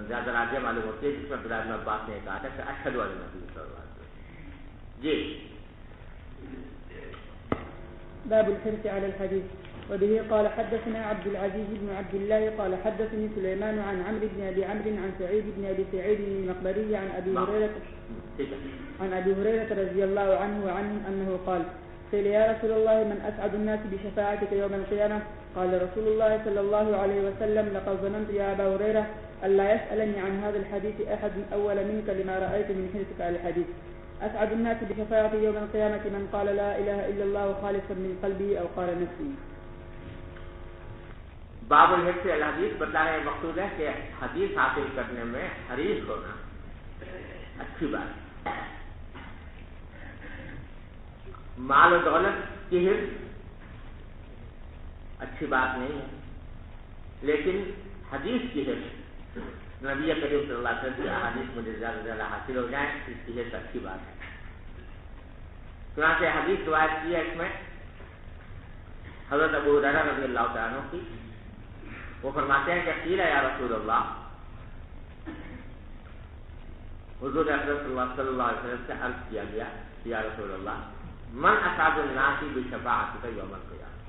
زیادہ راجح معلوم ہوتی ہے جس میں ابن عباس نے کہا تھا کہ اشهد علی النبی صلی اللہ علیہ وسلم. جی باب الحرص على الحديث. وبه قال حدثنا عبد العزيز بن عبد الله قال حدثني سليمان عن عمرو بن ابي عمرو عن سعيد بن ابي سعيد المقبري عن ابي هريره رضي الله عنه وعنهم انه قال قيل يا رسول الله من اسعد الناس بشفاعتك يوم القيامه؟ قال رسول الله صلى الله عليه وسلم لقد ظننت يا ابا هريره الا يسالني عن هذا الحديث احد اول منك لما رايت من حرصك على الحديث. اسعد الناس بشفاعتي يوم القيامه من قال لا اله الا الله خالصا من قلبه او قال نفسي. باب الحرص علی الحدیث بتانے کا مقصود ہے کہ حدیث حاصل کرنے میں حریص ہونا اچھی بات. مال و دولت کی حرص اچھی بات نہیں ہے لیکن حدیث کی حرص نبی کریم صلی اللہ علیہ وسلم کی احادیث مجھے زیادہ سے زیادہ حاصل ہو جائیں اس کی حرص اچھی بات ہے. چنانچہ حدیث روایت کی ہے اس میں حضرت ابو ہریرہ رضی اللہ تعالیٰ عنہ کی. وہ فرماتے ہیں کہ قیل یا رسول اللہ، حضور اکرم صلی اللہ علیہ وسلم سے عرض کیا گیا یا رسول اللہ من اسعد الناس بشفاعتک یوم القیامہ.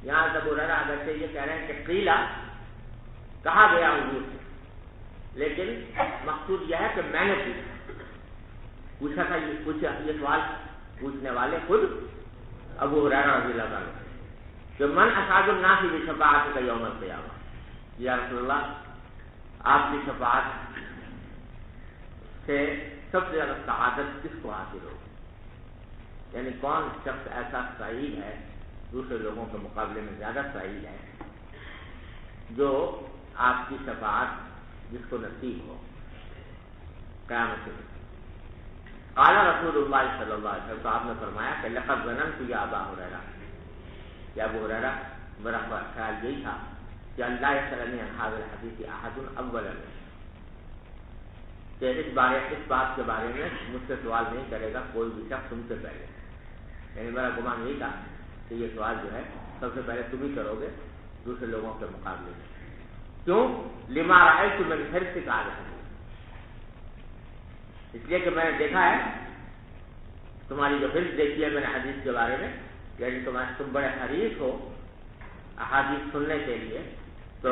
یہاں ابو ہریرہ اگرچہ یہ کہہ رہے ہیں کہ قیل کہا گیا حضور سے لیکن مقصود یہ ہے کہ میں نے پوچھا تھا. یہ سوال پوچھنے والے خود ابو ہریرہ رضی اللہ عنہ کہ من اسعد الناس بشفاعتک یوم القیامہ، یا رسول اللہ آپ کی شفاعت سے سب سے زیادہ سعادت کس کو حاصل ہوگی؟ یعنی کون شخص ایسا سعید ہے دوسرے لوگوں کے مقابلے میں زیادہ سعید ہے جو آپ کی شفاعت جس کو نصیب ہو قیامت کے دن. قال رسول اللہ صلی اللہ علیہ وسلم، تو آپ نے فرمایا کہ لقد ظننت یا ابا ہریرہ، کہ ابو ہریرہ میرا خیال یہی تھا کہ اللہ یسألنی عن هذا الحدیث احد اولا، کہ اس بات کے بارے میں مجھ سے سوال نہیں کرے گا کوئی بھی شخص تم سے پہلے. یعنی میرا گمان یہی تھا کہ یہ سوال جو ہے سب سے پہلے تم ہی کرو گے دوسرے لوگوں کے مقابلے میں. کیوں؟ لما رأیت من حرصک علی الحدیث، اس لیے کہ میں نے دیکھا ہے تمہاری جو حفظ دیکھی ہے میں نے حدیث کے بارے میں، یعنی تم بڑے حریص ہو احادیث سننے کے لیے، تو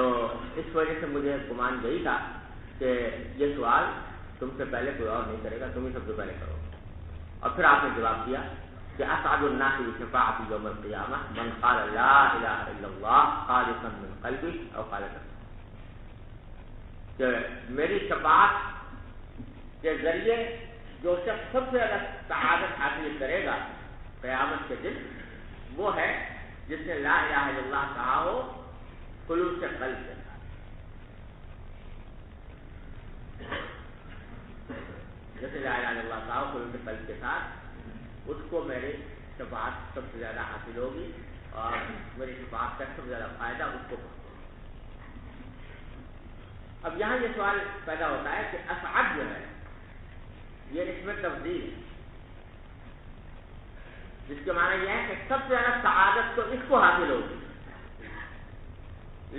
اس وجہ سے مجھے گمان یہی تھا کہ یہ سوال تم سے پہلے کوئی اور نہیں کرے گا، تم ہی سب سے پہلے کرو. اور پھر آپ نے جواب دیا کہ اسعد الناس بشفاعتی یوم القیامہ من قال لا الہ الا اللہ خالصا من قلبہ او خالصا، کہ میری شفاعت کے ذریعے جو شخص سب سے زیادہ سعادت حاصل کرے گا قیامت کے دن وہ ہے جس نے لا الہ الا اللہ کہا ہو خلوص قلب کے ساتھ. جیسے لا الہ الا اللہ کہا ہو خلوص قلب کے ساتھ، اس کو میری شفاعت سب سے زیادہ حاصل ہوگی اور میری شفاعت کا سب سے زیادہ فائدہ اس کو پہنچے. اب یہاں یہ سوال پیدا ہوتا ہے کہ اسعد جو ہے یہ اس میں تفضیل ہے، جس کے معنی یہ ہے کہ سب سے زیادہ سعادت تو اس کو حاصل ہوگی،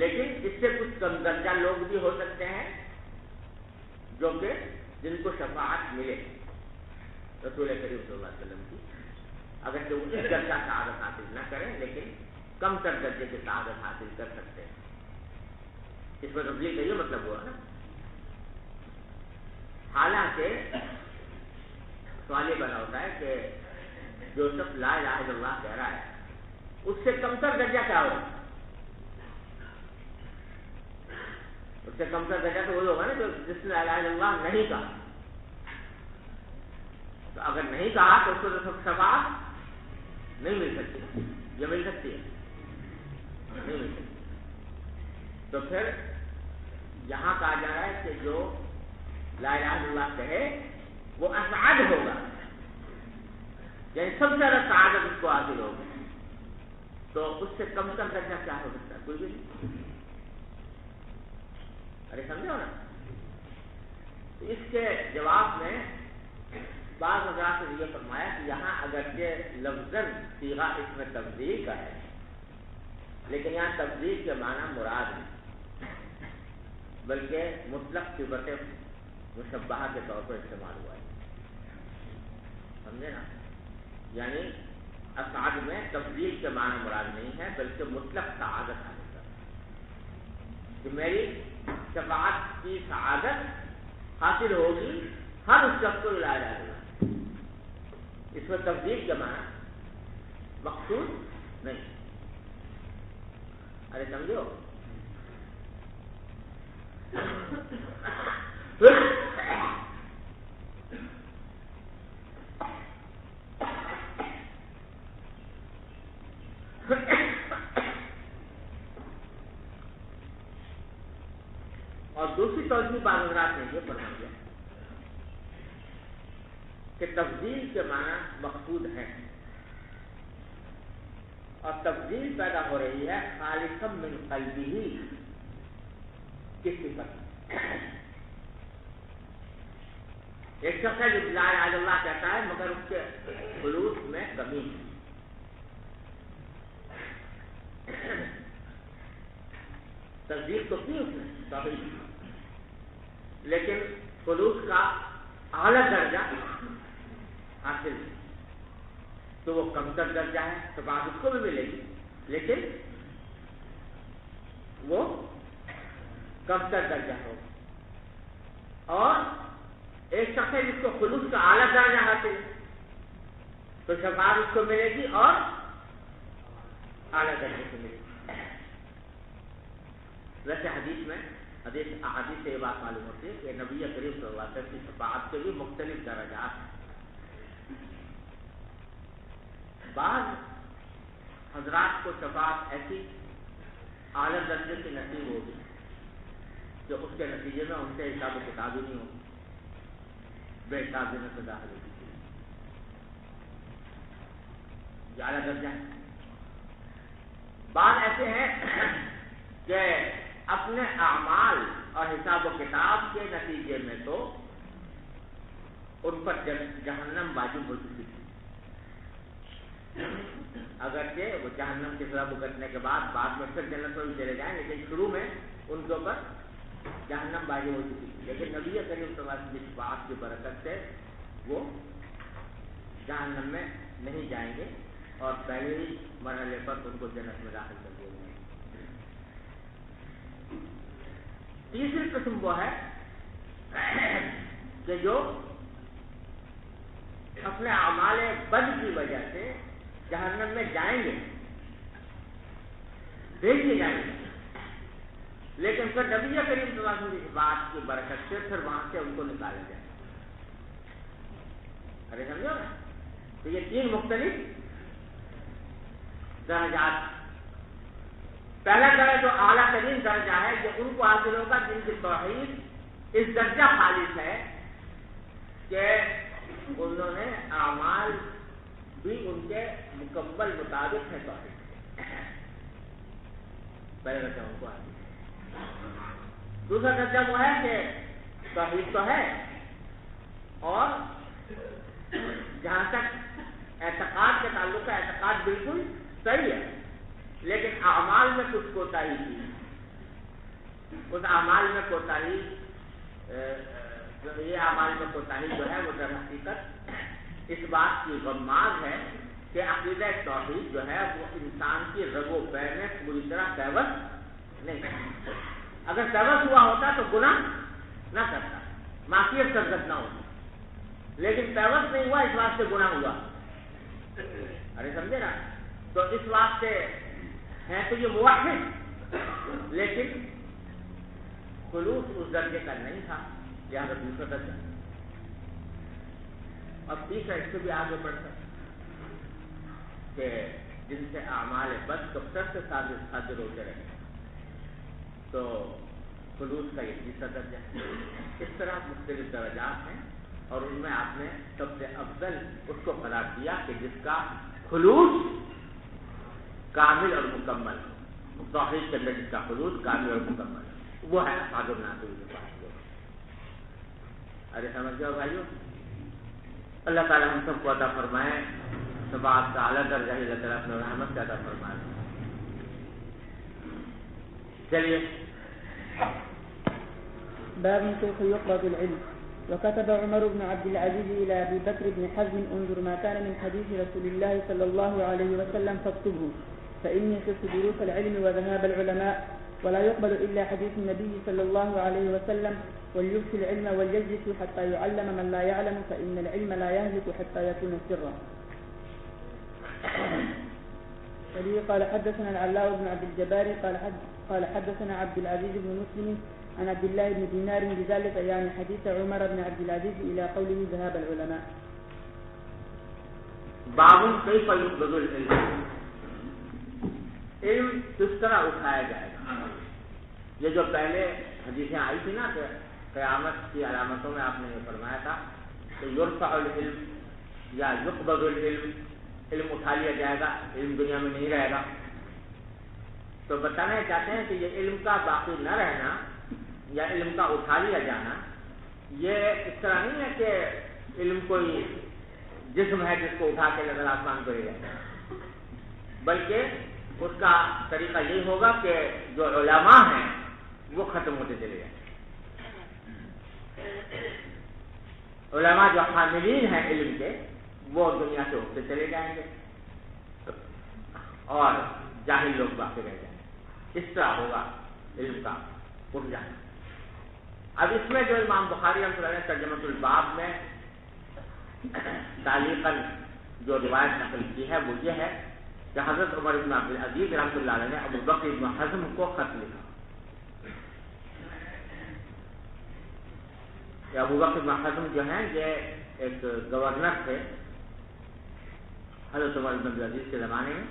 لیکن اس سے کچھ کم درجہ لوگ بھی ہو سکتے ہیں جو کہ جن کو شفاعت ملے رسول کریم صلی اللہ علیہ وسلم کی، اگر وہ اس درجہ سعادت حاصل نہ کریں لیکن کم تر درجے کی سعادت حاصل کر سکتے ہیں. اس میں تفضیل کا یہ مطلب ہوا نا. حالانکہ سوال یہ بنا ہوتا ہے کہ جو شخص لا الہ الا اللہ کہہ رہا ہے اس سے کمتر درجہ کیا ہوگا؟ اس سے کمتر درجہ تو وہی ہوگا نا جو جس نے لا الہ الا اللہ نہیں کہا. تو اگر نہیں کہا تو اس کو تو شفاعت نہیں مل سکتی. یہ مل سکتی ہے؟ نہیں مل سکتی. تو پھر یہاں کہا جا رہا ہے کہ جو لا الہ الا اللہ کہے وہ اسعد ہوگا، یعنی سب سے زیادہ سعادت اس کو حاصل ہوگی. تو اس سے کم تر درجہ کیا ہو سکتا ہے؟ کوئی بھی نہیں. ارے سمجھو نا. اس کے جواب میں بعض حضرات نے یہ فرمایا کہ یہاں اگرچہ لفظاً صیغہ اس میں تفضیل کا ہے لیکن یہاں تفضیل کے معنی مراد نہیں بلکہ مطلق صفت مشبہہ کے طور پر استعمال ہوا ہے. سمجھے نا؟ یعنی اسعد میں تفضیل کے معنی مراد نہیں ہے بلکہ مطلق سعادت حاصل کرنا، کہ میری شفاعت کی سعادت حاصل ہوگی ہر اس شخص کو لا الہ الا اللہ. اس میں تفضیل کے معنی مقصود نہیں. ارے سمجھو. اور دوسری توجہ بعض حضرات نے یہ فرما دیا کہ تفضیل کے معنی مقصود ہے اور تفضیل پیدا ہو رہی ہے خالصا من قلبہ کی صفت. ایک شخص ہے جو لا الہ الا اللہ کہتا ہے مگر اس کے خلوص میں کمی ہے. تصدیق تو کی اس نے صحیح لیکن خلوص کا اعلیٰ درجہ حاصل ہے تو وہ کمتر درجہ ہے. تو بات اس کو بھی ملے گی لیکن وہ کمتر درجہ ہوگا. اور ایک شخص ہے جس کو خلوص کا اعلیٰ درجہ حاصل ہے تو شفاعت اس کو ملے گی اور اعلیٰ درجے سے ملے گی. ویسے حدیث میں احادیث سے یہ بات معلوم ہوتی ہے کہ نبی کریم صلی اللہ علیہ وسلم کی شفاعت کے بھی مختلف درجات ہیں. بعض حضرات کو شفاعت ایسی اعلیٰ درجے کی نصیب ہوگی جو اس کے نتیجے میں ان سے حساب و کتاب ہی نہیں ہوگی، بے حساب دینے سے داخل ہوگی. یہ اعلیٰ درجہ ہے. بعض ایسے ہیں کہ اپنے اعمال اور حساب و کتاب کے نتیجے میں تو ان پر جہنم واجب ہو چکی تھی، اگرچہ وہ جہنم کی سزا بھگتنے کے بعد میں پھر جنت میں بھی چلے جائیں لیکن شروع میں ان کے اوپر جہنم بازی ہو چکی تھی، لیکن نبی کریم صلی اللہ علیہ وسلم کی شفاعت کی برکت سے وہ جہنم میں نہیں جائیں گے اور پہلے ہی مرحلے پر ان کو جنت میں داخل کر دیا جائے گا۔ تیسری قسم وہ ہے کہ جو اپنے اعمال بد کی وجہ سے جہنم میں جائیں گے، دیکھے جائیں گے، لیکن پھر نبی کریم صلی اللہ علیہ وسلم کی بات کی برکت سے پھر وہاں سے ان کو نکالا جائے۔ ارے سمجھو نا، تو یہ تین مختلف درجات۔ پہلا درجہ جو اعلیٰ ترین درجہ ہے جو ان کو حاصل ہوگا جن کی توحید اس درجہ خالص ہے کہ انہوں نے اعمال بھی ان کے مکمل مطابق ہے توحید۔ پہلا درجہ ان کو حاصل۔ دوسرا درجہ وہ ہے کہ توحید تو ہے اور جہاں تک اعتقاد کے تعلق ہے اعتقاد بالکل صحیح ہے، لیکن اعمال میں کچھ کوتاہی کی، اس اعمال میں کوتاہی، یہ اعمال میں کوتاہی جو ہے وہ در حقیقت اس بات کی غماز ہے کہ عقیدہ توحید جو ہے وہ انسان کی رگ و پے میں پوری طرح پیوست نہیں کرتا۔ اگر پیوست ہوا ہوتا تو گناہ نہ کرتا، معصیت سرزد نہ ہوتی، لیکن پیوست نہیں ہوا اس واسطے گناہ ہوا۔ ارے سمجھے نا؟ تو اس واسطے ہے تو یہ موحد، لیکن خلوص اس درجے کا نہیں تھا، لہٰذا دوسرا درجہ۔ اب تیسرا اس سے بھی آگے بڑھتا کہ جن سے اعمال بد کثرت سے صادر ہوتے رہے تو خلوص کا یہ تیسرا درجہ ہے۔ اس طرح مختلف درجات ہیں اور ان میں آپ نے سب سے افضل اس کو قرار دیا کہ جس کا خلوص کامل اور مکمل، توحید کے اندر جس کا خلوص کامل اور مکمل، وہ ہے اصحاب الناصر کے پاس۔ ارے سمجھ جاؤ بھائیو، اللہ تعالیٰ ہم سب کو عطا فرمائے ثواب کا اعلیٰ درجہ، اللہ تعالیٰ اپنے رحمت سے عطا فرمائے۔ چلیے باب كيف يقبض العلم. وكتب عمر بن عبد العزيز إلى أبي بكر بن حزم انظر ما كان من حديث رسول الله صلى الله عليه وسلم فاكتبه فإني خفت دروس العلم وذهاب العلماء ولا يقبل إلا حديث النبي صلى الله عليه وسلم وليخفي العلم وليجلس حتى يعلم من لا يعلم فإن العلم لا يهلك حتى يكون سرا. قال حدثنا العلاء بن عبد الجبار قال حدثنا عبد العزيز بن مسلم عن عبد الله بن دينار بذلك يعني حديث عمر بن عبد العزيز إلى قوله ذهاب العلماء. باب كيف يقبض العلم، علم کس طرح اٹھایا جائے گا۔ یہ جو پہلے حدیثیں آئی تھی نا کہ قیامت کی علامتوں میں آپ نے یہ فرمایا تھا کہ یرفع العلم یا یقبض العلم، علم اٹھا لیا جائے گا، علم دنیا میں نہیں رہے گا۔ تو بتانا چاہتے ہیں کہ یہ علم کا باقی نہ رہنا یا علم کا اٹھا لیا جانا یہ اس طرح نہیں ہے کہ علم کوئی جسم ہے جس کو اٹھا کے نظر آسمان کو لے جائے، بلکہ اس کا طریقہ یہی ہوگا کہ جو علماء ہیں وہ ختم ہوتے چلے جائیں۔ علماء جو حاملین ہیں علم کے وہ دنیا سے اٹھتے چلے جائیں گے اور جاہل لوگ باقی رہ جائیں گے۔ اس طرح ہوگا علم کا اٹھ جانا۔ اب اس میں جو امام بخاری رحمۃ اللہ علیہ ترجمۃ الباب میں تعلیقاً جو روایت نقل کی ہے وہ یہ ہے کہ حضرت عمر بن عبد العزیز رحمۃ اللہ علیہ نے ابو بکر بن حزم کو خط لکھا کہ ابو بکر بن حزم جو ہیں یہ ایک گورنر تھے حضرت عمر بن عبد العزیز کے زمانے میں،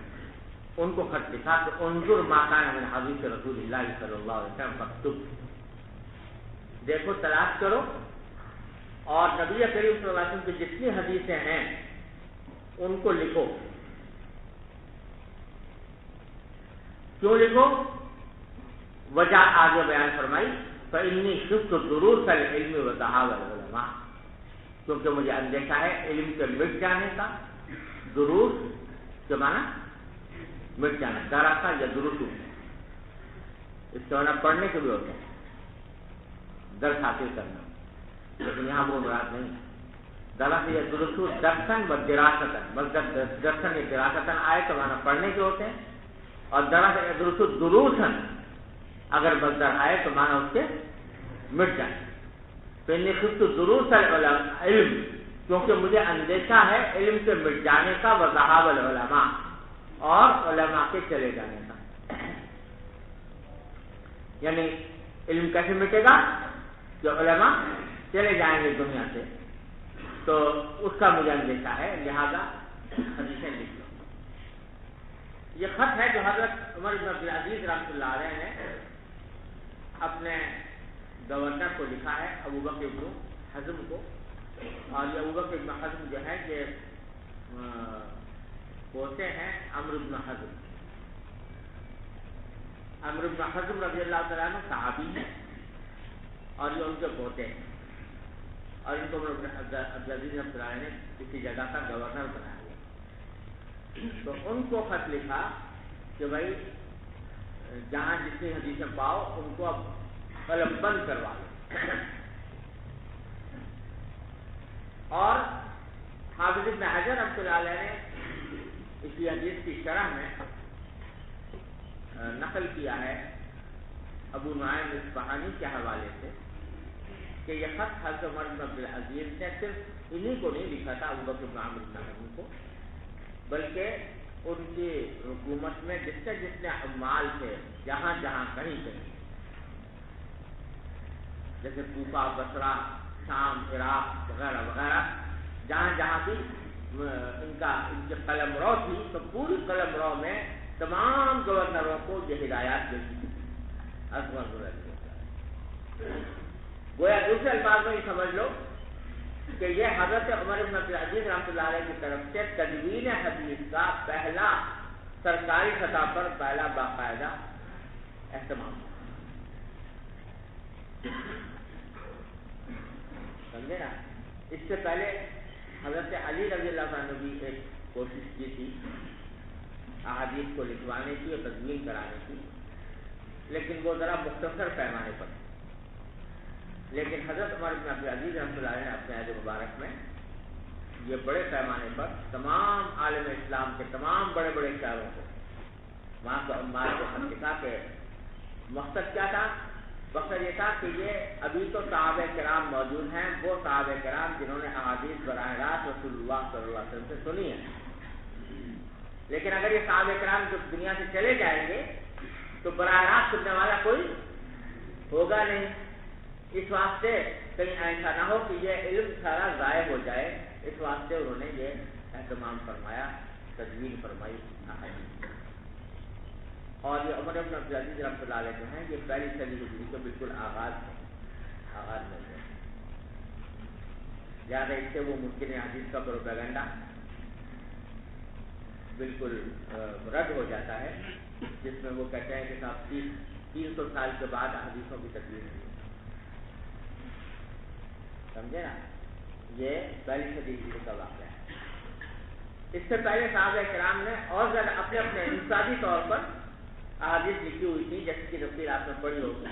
ان کو خط لکھا کہ انظر ما کان من حدیث رسول اللہ صلی اللہ علیہ وسلم فاکتب، دیکھو تلاش کرو اور نبی کریم صلی اللہ علیہ وسلم کی جتنی حدیثیں ہیں ان کو لکھو۔ کیوں لکھو؟ وجہ آگے بیان فرمائی فإنی خفت دروس العلم وذهاب العلماء، کیونکہ مجھے اندیشہ ہے علم کے مٹ جانے کا، دروس کے معنی مٹ جانا، دراسہ یا دروس اس کے معنی پڑھنے کے بھی ہوتا ہے، درس حاصل کرنا، لیکن یہاں وہ مراد نہیں ہے۔ دراصل یہ درست درسن و دراستن، مطلب درسن یا دراستن آئے تو معنی پڑھنے کے ہوتے ہیں، اور دراصل یہ درست دروسن اگر مصدر آئے تو معنی اس کے مٹ جائے۔ تو انی خفت دروس العلم، کیونکہ مجھے اندیشہ ہے علم سے مٹ جانے کا، وذہاب العلماء، اور علماء کے چلے جانے کا۔ یعنی علم کیسے مٹے گا؟ کہ علماء چلے جائیں گے دنیا سے، تو اس کا مجھے اندیشہ ہے، لہذا حدیثیں لکھ لو۔ یہ خط ہے جو حضرت عمر بن عبدالعزیز رحمۃ اللہ علیہ نے اپنے گورنر کو لکھا ہے، ابو بکر بن حزم کو، اور یہ ابو بکر بن حزم جو ہے یہ پوتے ہیں عمرو بن حزم۔ عمرو بن حزم رضی اللہ تعالیٰ عنہ صحابی ہیں، اور یہ ان کے پوتے ہیں، اور ان کو عمر بن عبدالعزیز رحمۃ اللہ علیہ نے کسی جگہ کا گورنر بنایا گیا۔ تو ان کو خط لکھا کہ بھائی جہاں جتنی حدیثیں پاؤ ان کو اب قلم بند کروا لو۔ اور حافظ ابن حجر رحمۃ اللہ علیہ نے اسی حدیث کی شرح میں نقل کیا ہے ابو نعیم اصفہانی کے حوالے سے کہ یہ خط حضرت عمر بن عبدالعزیز نے صرف انہی کو نہیں لکھا تھا، ابو بکر بن عامر بن حزم کو، بلکہ ان کی حکومت میں جتنے عمال تھے، جہاں جہاں کہیں کہیں، جیسے کوفہ، بصرہ، شام، عراق وغیرہ وغیرہ، جہاں جہاں بھی ان کے قلم رو تھی، تو پوری قلم رو میں تمام گورنروں کو یہ ہدایات ملتی تھی۔ گویا دوسرے الفاظ میں یہ سمجھ لو کہ یہ حضرت عمر بن عبدالعزیز رحمۃ اللہ علیہ کی طرف سے تدوین حدیث کا پہلا سرکاری سطح پر پہلا باقاعدہ اہتمام، سمجھے نا؟ اس سے پہلے حضرت علی رضی اللہ عنہ نے بھی ایک کوشش کی تھی احادیث کو لکھوانے کی اور تدوین کرانے کی، لیکن وہ ذرا مختصر پیمانے پر۔ لیکن حضرت عمر بن عبدالعزیز رحمۃ اللہ علیہ نے اپنے عہد مبارک میں یہ بڑے پیمانے پر تمام عالم اسلام کے تمام بڑے بڑے شاعروں کو وہاں کو عمال کو خط لکھا کہ مقصد کیا تھا؟ مقصد یہ تھا کہ یہ ابھی تو صحابہ کرام موجود ہیں، وہ صحابہ کرام جنہوں نے احادیث براہ راست رسول اللہ صلی اللہ علیہ وسلم سے سنی ہے، لیکن اگر یہ صحابہ کرام جو دنیا سے چلے جائیں گے تو براہ راست سننے والا کوئی ہوگا نہیں۔ اس واسطے کہیں ایسا نہ ہو کہ یہ علم سارا ضائع ہو جائے، اس واسطے انہوں نے یہ اہتمام فرمایا، تدوین فرمائی احادیث۔ اور یہ عمر بن عبدالعزیز رحمۃ اللہ علیہ جو ہیں یہ پہلی صدی ہجری کے بالکل آغاز میں ہے، لہٰذا اس سے وہ ممکن حدیث کا پروپیگنڈا بالکل رد ہو جاتا ہے، جس میں وہ کہتے ہیں کہ صاحب 300 سال کے بعد حدیثوں کی تدوین ہوئی، سمجھے نا؟ یہ پہلی صدی ہجری کا واقعہ ہے۔ اس سے پہلے صحابہ کرام نے اور زیادہ اپنے اپنے انفرادی طور پر احادیث لکھی ہوئی تھی، جیسے کہ تفسیر آپ نے پڑھی ہوگی،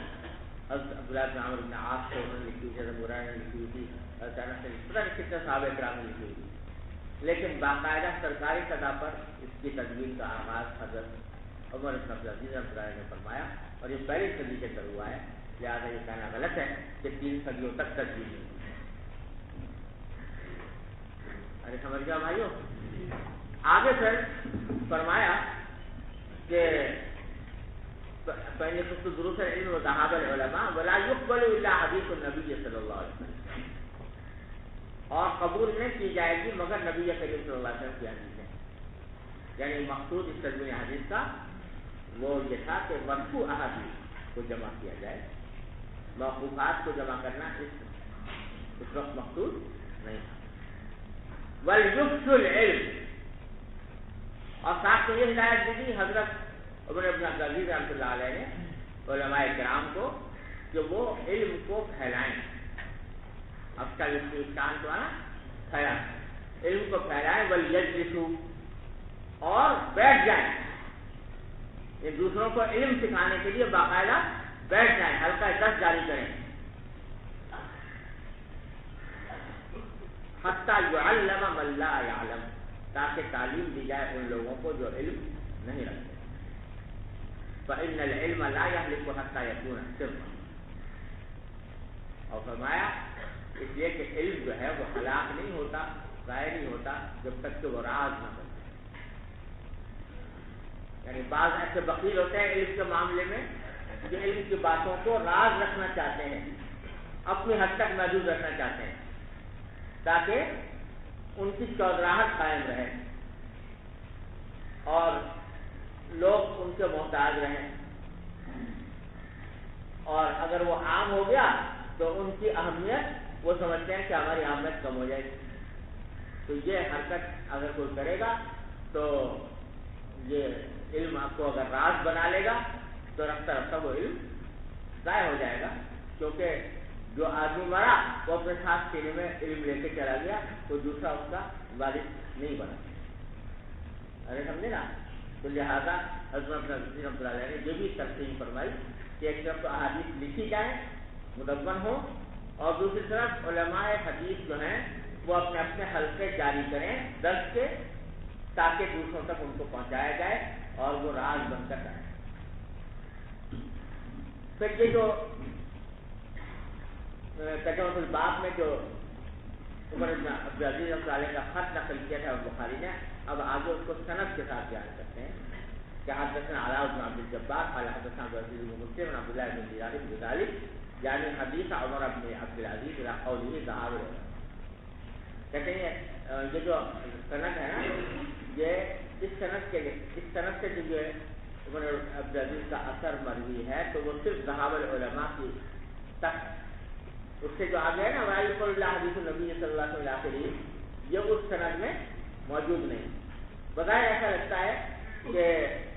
حضرت عبداللہ بن عمرو بن عاص سے انہوں نے لکھی ہوئی، حضرت مرہ نے لکھی ہوئی تھی، حضرت انس سے پتہ نہیں کتنے صحابہ کرام نے لکھی ہوئی تھی، لیکن باقاعدہ سرکاری سطح پر اس کی تدوین کا آغاز حضرت عمر بن عبدالعزیز رحمۃ اللہ علیہ نے فرمایا، اور یہ پہلی صدی سے شروع ہوا ہے، لہٰذا یہ کہنا غلط ہے کہ 3 صدیوں تک تدوین ہوئی۔ ارے سمجھ گیا بھائیو؟ آگے پھر فرمایا کہ پہلے خود دروس العلم و ذہاب العلماء ولا يقبل الا حدیث النبی صلی اللہ علیہ وسلم، اور قبول نہیں کی جائے گی مگر نبی کریم صلی اللہ علیہ وسلم کی حدیث ہے۔ یعنی مقصود اس تدوین حدیث کا وہ یہ تھا کہ مرفوع احادیث کو جمع کیا جائے، موقوفات کو جمع کرنا اس وقت مقصود نہیں تھا۔ وَلْيُفْشُ الْعِلْمِ، اور ساتھ میں یہ ہدایت دی تھی حضرت عمر بن عبدالعزیز رحمۃ اللہ علیہ نے علماء کرام کو کہ وہ علم کو پھیلائیں۔ اب کا اسکان تو آنا پھیلائیں، علم کو پھیلائیں، وَلْيَجْلِسُوا، اور بیٹھ جائیں، یہ دوسروں کو علم سکھانے کے لیے باقاعدہ بیٹھ جائیں، حلقہ درس جاری کریں، حتی یعلم من لا یعلم، تاکہ تعلیم دی جائے ان لوگوں کو جو علم نہیں رکھتے۔ فإن العلم لا يهلك حتى يكون سرا، اور فرمایا اس لیے کہ علم جو ہے وہ ہلاک نہیں ہوتا، ضائع نہیں ہوتا جب تک کہ وہ راز نہ بنے۔ یعنی بعض ایسے بخیل ہوتے ہیں علم کے معاملے میں جو علم کی باتوں کو راز رکھنا چاہتے ہیں، اپنی حد تک محدود رکھنا چاہتے ہیں تاکہ ان کی چودراہٹ قائم رہے اور لوگ ان کے محتاج رہیں، اور اگر وہ عام ہو گیا تو ان کی اہمیت وہ سمجھتے ہیں کہ ہماری اہمیت کم ہو جائے گی۔ تو یہ حرکت اگر کوئی کرے گا تو یہ علم آپ کو اگر راز بنا لے گا تو رفتہ رفتہ وہ علم ضائع ہو جائے گا، کیونکہ جو آدمی مرا وہ اپنے ساتھ سینے میں علم لے کے چلا گیا، تو دوسرا اس کا وارث نہیں بنا۔ ارے سمجھے نا؟ تو لہٰذا حضرت رحمۃ اللہ علیہ نے یہ بھی تقسیم فرمائی کہ ایک طرف تو احادیث لکھی جائیں مدون ہو، اور دوسری طرف علماء حدیث جو ہیں وہ اپنے اپنے حلقے جاری کریں درس کے، تاکہ دوسروں تک ان کو پہنچایا جائے اور وہ راز بن کر آئے۔ پھر یہ جو ترجمۃ الباب میں جو عمر بن عبدالعزیز رحمۃ اللہ علیہ کا خط نقل کیا تھا بخاری نے، اب آگے اس کو سند کے ساتھ بیان کرتے ہیں کہ حدثنا علاء بن عبد الجبار قال حدثنا عبد العزيز بن مسلم عن عبد الله بن دينار بن ذلك يعني حدیث عمر بن عبدالعزیز الى قوله ذهاب العلماء۔ کہتے ہیں یہ جو سند ہے نا، یہ اس سند سے جو عمر عبدالعزیز کا اثر مروی ہے تو وہ صرف ذهاب العلماء کی تک، اس سے جو آگے ہے نا وَعَلِقُ اللَّهُ حدیث النبی صلی اللہ علیہ وسلم، یہ اس سند میں موجود نہیں۔ بظاہر ایسا لگتا ہے کہ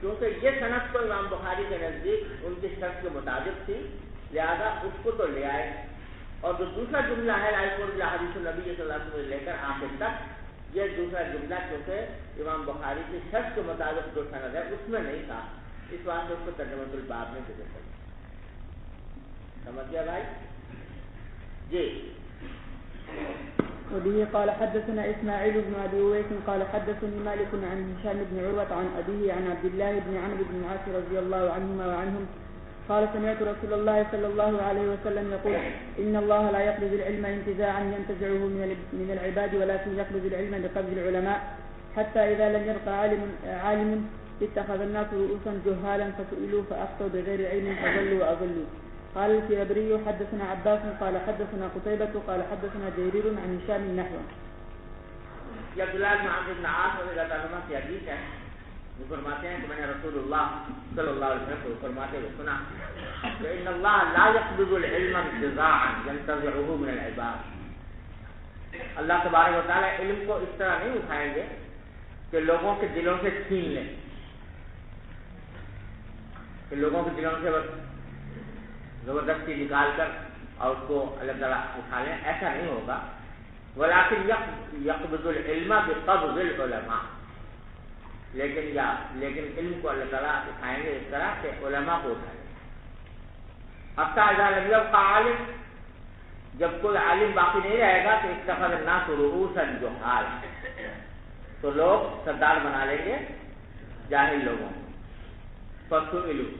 کیونکہ یہ سند تو امام بخاری کے نزدیک ان کی شرط کے مطابق تھی، لہذا اس کو تو لے آئے، اور جو دوسرا جملہ ہے وَعَلِقُ اللَّهُ حدیث النبی صلی اللہ علیہ وسلم لے کر آخر تک، یہ دوسرا جملہ کیونکہ امام بخاری کی شرط کے مطابق جو سند ہے اس میں نہیں تھا، اس واسطے اس کو ترجمۃ الباب میں ذکر کر۔ سمجھ گیا بھائی جی؟ وبه قال حدثنا إسماعيل بن أبي أويس قال حدثني مالك عن هشام بن عروة عن أبيه عن عبد الله بن عمرو بن العاص رضي الله عنهما وعنهم قال سمعت رسول الله صلى الله عليه وسلم يقول إن الله لا يقبض العلم انتزاعا ينتزعه من العباد ولكن يقبض العلم بقبض العلماء حتى إذا لم يبق عالم اتخذ الناس رؤوسا جهالا فسئلوا فأخطوا بغير علم فضلوا وأضلوا۔ قال الكربري حدثنا عباس قال حدثنا قتيبة قال حدثنا جرير عن هشام نحوه۔ یہ عبداللہ بن عمرو بن العاص رضی اللہ عنہ کی حدیث ہے، وہ فرماتے ہیں کہ میں نے رسول اللہ صلی اللہ علیہ وسلم کو فرماتے ہوئے سنا کہ ان اللہ لا يقبض العلم انتزاعا ينتزعه من العباد، اللہ تبارک و تعالی علم کو اس طرح نہیں اٹھائیں گے کہ لوگوں کے دلوں سے چھین لیں، کہ لوگوں کے دلوں سے زبردستی نکال کر اور اس کو اللہ تعالیٰ اٹھا لیں، ایسا نہیں ہوگا۔ ولیکن یقبض العلم بقبض العلماء، لیکن علم کو اللہ تعالیٰ اٹھائیں گے اس طرح کہ علماء کو اٹھائیں گے۔ حتی اذا لم یبق عالم، جب کوئی عالم باقی نہیں رہے گا تو اتخذ الناس رؤوسا جہالا، تو لوگ سردار بنا لیں گے جاہل لوگوں کو، فسئلوا،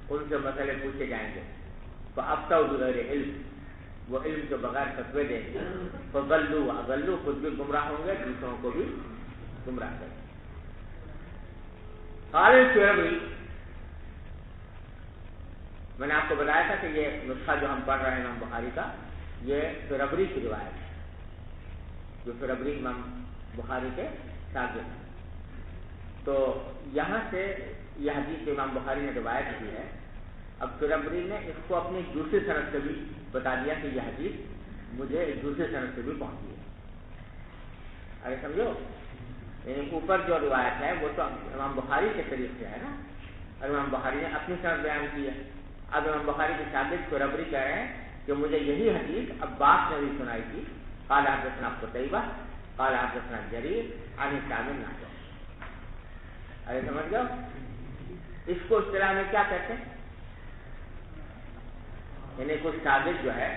ان سے مسئلے پوچھے جائیں گے، فافتوا بغیر علم، وہ علم کے بغیر فتوے دیں گے، فضلوا واضلوا، خود بھی گمراہ ہوں گے دوسروں کو بھی گمراہ کریں گے۔ قال الشعبی، میں نے آپ کو بتایا تھا کہ یہ نسخہ جو ہم پڑھ رہے ہیں امام بخاری کا، یہ فربری کی روایت ہے، جو فربری امام بخاری کے شاگرد ہیں۔ تو یہاں سے یہ حدیث امام بخاری نے روایت کی ہے، اب فربری نے اس کو اپنی دوسری سند سے بھی بتا دیا کہ یہ حدیث مجھے ایک دوسری سند سے بھی پہنچی ہے۔ ارے سمجھو، یعنی اوپر جو روایت ہے وہ تو امام بخاری کے طریق سے ہے نا، اور امام بخاری نے اپنی سند بیان کی ہے۔ اب امام بخاری کے شاگرد فربری کہہ رہے ہیں کہ مجھے یہی حدیث عباس نے بھی سنائی تھی، قال حدثنا قتیبہ قال حدثنا جریر عن ہشام نحوہ۔ ارے سمجھ گئے؟ اس کو اصطلاح میں کیا کہتے ہیں؟ یعنی کوئی شاگرد جو ہے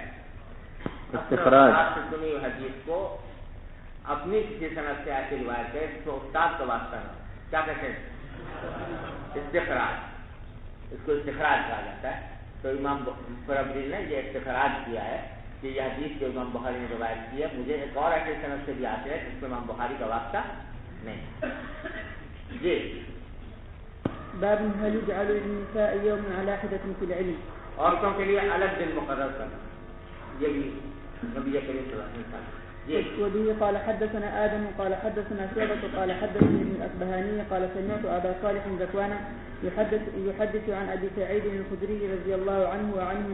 استخراج سے سنی حدیث کو اپنی کسی صنعت سے ایسی روایت ہے اس میں استاد کا واسطہ ہے، کیا کہتے ہیں؟ استخراج، اس کو استخراج کہا جاتا ہے۔ تو امام فربری نے یہ استخراج کیا ہے کہ یہ حدیث جو امام بخاری نے روایت کی ہے، مجھے ایک اور ایسے صنعت سے بھی آتے ہیں جس میں امام بخاری کا واسطہ نہیں۔ جی باب هل يجعل للنساء يوم على حدة في العلم، عورتوں کے لیے الگ دن مقرر کرنا، یہ بھی نبی کریم صلی اللہ علیہ وسلم۔ وبه قال حدثنا آدم قال حدثنا شعبة قال حدثني ابن الأصبهاني قال سمعت أبا صالح ذكوان يحدث عن أبي سعيد الخدري رضي الله عنه وعنهم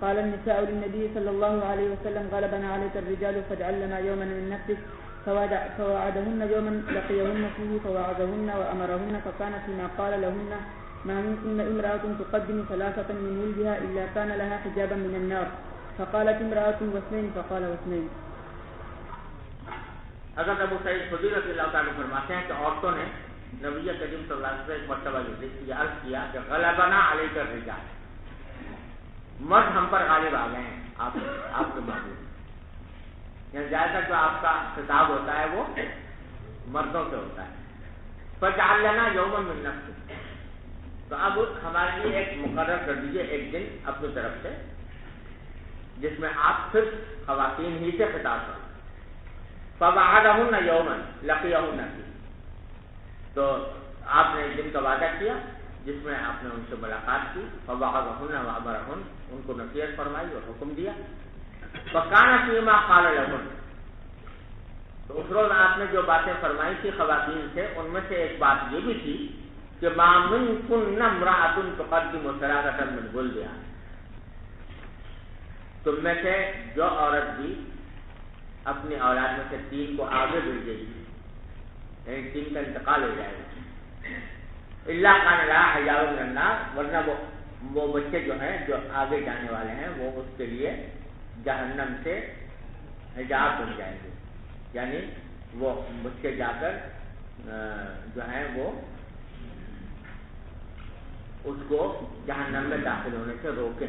قال النساء للنبي صلى الله عليه وسلم غلبنا عليك الرجال فاجعل لنا يوما من نفسك، فوعدهن يوما لقيهن فيه فوعظهن وأمرهن، فكان فيما قال لهن ما منكن امرأة تقدم ثلاثة من ولدها إلا كان لها حجابا من النار، فقالت امرأة واثنين فقال واثنين۔ حضرت ابو سعید خدری رضی اللہ تعالیٰ فرماتے ہیں کہ عورتوں نے نبی کریم صلی اللہ علیہ وسلم ایک مرتبہ یہ عرض کیا کہ غلبنا علیک الرجال، مرد ہم پر غالب آ گئے ہیں آپ کے معبود، یعنی زیادہ جو آپ کا خطاب ہوتا ہے وہ مردوں سے ہوتا ہے۔ فجعل لنا یوما من نفسک، تو اب ہمارے لیے ایک مقرر کر دیجیے ایک دن اپنی طرف سے جس میں آپ صرف خواتین ہی سے خطاب کریں۔ فوعدہن یوما لقیہن فیہ، تو آپ نے ایک دن کا وعدہ کیا جس میں آپ نے ان سے ملاقات کی، فوعظہن وامرہن، ان کو نصیحت فرمائی اور حکم دیا۔ فکان فیما قال لہن، تو اس روز آپ نے جو باتیں فرمائی تھی خواتین سے ان میں سے ایک بات یہ بھی تھی کہ ما منکن امرأۃ تقدم ثلاثۃ من ولدہا، تم میں سے جو عورت بھی اپنی اولاد میں سے 3 کو آگے بھیج دے گی، یعنی 3 کا انتقال ہو جائے گا، الا کان لہا حجاب من النار، ورنہ وہ بچے جو ہیں جو آگے جانے والے ہیں وہ اس کے لیے جہنم سے حجاب بن جائیں گے، یعنی وہ بچے جا کر جو ہیں وہ اس کو جہنم میں داخل ہونے سے روکیں۔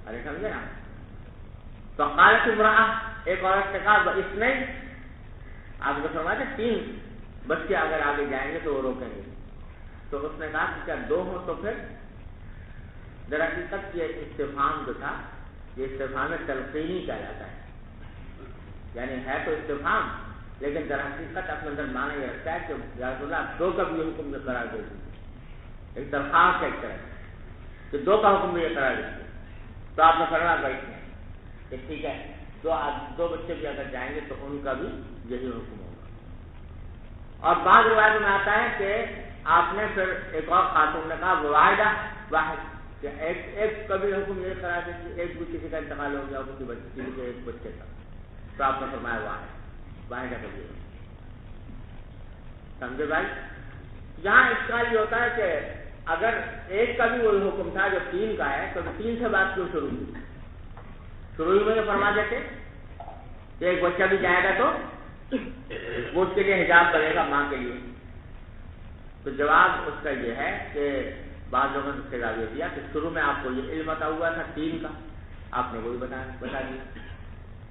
ارے سمجھے نا؟ تو قالت امرأہ، ایک عورت نے کہا اثنین، آپ کو فرماتے 3 بچے اگر آگے جائیں گے تو وہ روکیں گے، تو اس نے کہا کہ کیا 2 ہوں تو پھر؟ دراصل یہ استفہام جو تھا یہ استفہام تلقینی کہا جاتا ہے، یعنی ہے تو استفہام لیکن دراصل اپنے اندر معنی یہ رکھتا ہے کہ یا رسول اللہ 2 کا بھی حکم میں قرار دے دیجیے، ایک درخواست ایک طرح کہ 2 کا حکم بھی یہ قرار دیجیے۔ تو آپ نے فرمایا بیٹھے کہ ٹھیک ہے 2 بچے بھی اگر جائیں گے تو ان کا بھی یہی حکم ہوگا۔ اور بعض روایتوں میں آتا ہے کہ آپ نے پھر ایک اور خاتون نے کہا واحدہ واحد، کہ ایک کا بھی حکم یہ قرار دیجیے، ایک بھی کسی کا انتقال ہو گیا کسی بچے کے ایک بچے کا، تو آپ نے فرمایا واحدہ کا بھی، سمجھے بھائی؟ یہاں اس کا یہ ہوتا ہے کہ اگر ایک کا بھی وہی حکم تھا جو 3 کا ہے تو 3 سے بات کیوں شروع ہوئی؟ شروع میں یہ فرما دیتے کہ ایک بچہ بھی جائے گا تو وہ اس کے لیے حجاب بنے گا ماں کے لیے۔ تو جواب اس کا یہ ہے کہ بعض لوگوں نے خطاب یہ دیا کہ شروع میں آپ کو یہ علم عطا ہوا تھا 3 کا، آپ نے وہی بتا دیا،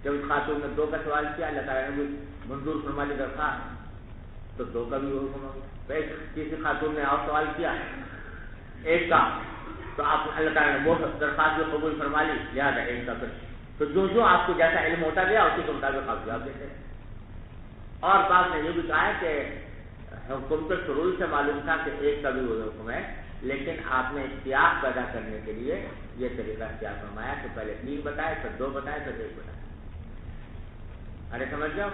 جب اس خاتون نے 2 کا سوال کیا اللہ تعالیٰ نے بھی منظور فرما لی درخواست، تو 2 کا بھی وہ حکم ہو گیا۔ ایک کسی خاتون نے اور سوال کیا 1 کا، تو آپ اللہ تعالیٰ نے وہ درخواست بھی قبول فرما لی، لہٰذا 1 کا پھر تو جو آپ کو جیسا علم ہوتا گیا اسی کے مطابق آپ جواب دیتے ہیں۔ اور بعض نے یہ بھی کہا ہے کہ حکم تو شروع سے معلوم تھا کہ 1 کا بھی وہ حکم ہے، لیکن آپ نے احتیاط پیدا کرنے کے لیے یہ طریقہ اختیار فرمایا کہ پہلے 3 بتائے پھر 2 بتائے پھر 1 بتائے۔ ارے سمجھ جاؤ۔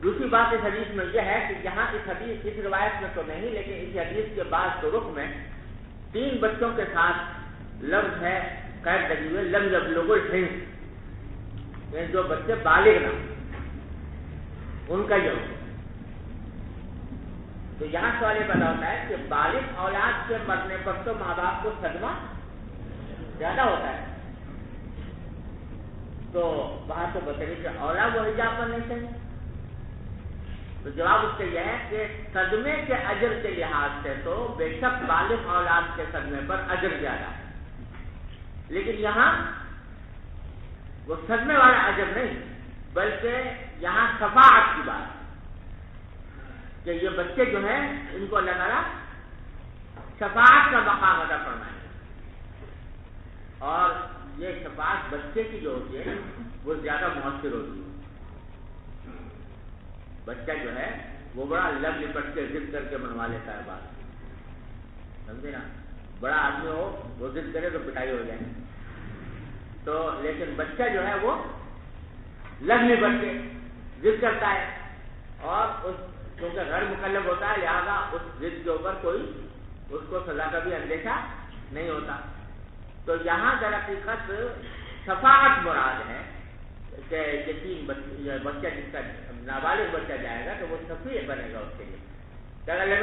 دوسری بات اس حدیث میں یہ ہے کہ یہاں اس روایت میں تو نہیں لیکن اس حدیث کے بعد طرق میں 3 بچوں کے ساتھ لفظ ہے قید لگی ہوئے لم یبلغ الحنث، یعنی جو بچے بالغ نہ ان کا یہ حکم۔ تو یہاں سوال یہ پیدا ہوتا ہے کہ بالغ اولاد کے مرنے پر تو ماں باپ کو صدمہ زیادہ ہوتا ہے، تو وہاں تو بتائیے کہ اولاد وہ حجاب کرنے چاہیے۔ تو جواب اس کا یہ ہے کہ صدمے کے اجر کے لحاظ سے تو بے شک بالغ اولاد کے صدمے پر اجر زیادہ ہے، لیکن یہاں وہ صدمے والا اجر نہیں، بلکہ یہاں شفاعت کی بات کہ یہ بچے جو ہیں ان کو اللہ تعالیٰ شفاعت کا مقام ادا فرمائیں گے، اور یہ شفاعت بچے کی جو ہوتی ہے وہ زیادہ مؤثر ہوتی ہے۔ بچہ جو ہے وہ بڑا لگ لپٹ کے ضد کر کے منوا لیتا ہے بات، سمجھے نا، بڑا آدمی ہو وہ ضد کرے تو پٹائی ہو جائے، تو لیکن بچہ جو ہے وہ لگ لپٹ کے ضد کرتا ہے، اور اس کیونکہ غیر مکلف ہوتا ہے لہٰذا اس ضد کے اوپر کوئی اس کو سزا کا بھی اندیشہ نہیں ہوتا۔ تو یہاں در حقیقت شفاعت مراد ہے کہ یتیم بچہ جس کا نابالغ بچہ جائے گا تو وہ شفیع بنے گا اس کے لیے، کہ اگر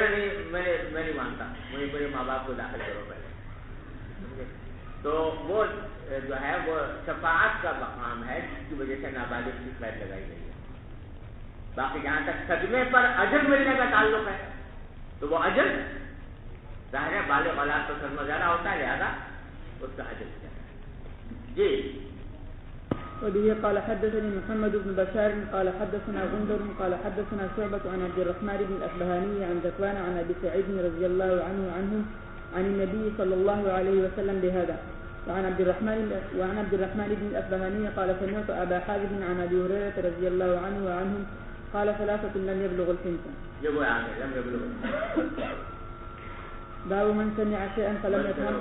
میں نہیں مانتا، مجھے میرے ماں باپ کو داخل کرو پہلے، تو وہ جو ہے وہ شفاعت کا مقام ہے جس کی وجہ سے نابالغ کی قید لگائی گئی ہے۔ باقی جہاں تک صدمے پر اجر ملنے کا تعلق ہے تو وہ اجر ظاہر ہے بالغ اولاد تو صدمہ زیادہ ہوتا ہے لہذا اس کا اجر زیادہ ہے۔ جی وبه قال حدثني محمد بن بشار قال حدثنا غندر قال حدثنا شعبة عن عبد الرحمن بن الأصبهاني عن ذكوان عن أبي سعيد رضي الله عنه عن النبي صلى الله عليه وسلم بهذا، وعن عبد الرحمن بن الأصبهاني قال سمعت أبا حازم عن أبي هريرة رضي الله عنه وعنهم قال ثلاثة لم يبلغ الحنث. باب من سمع شيئا فلم يفهم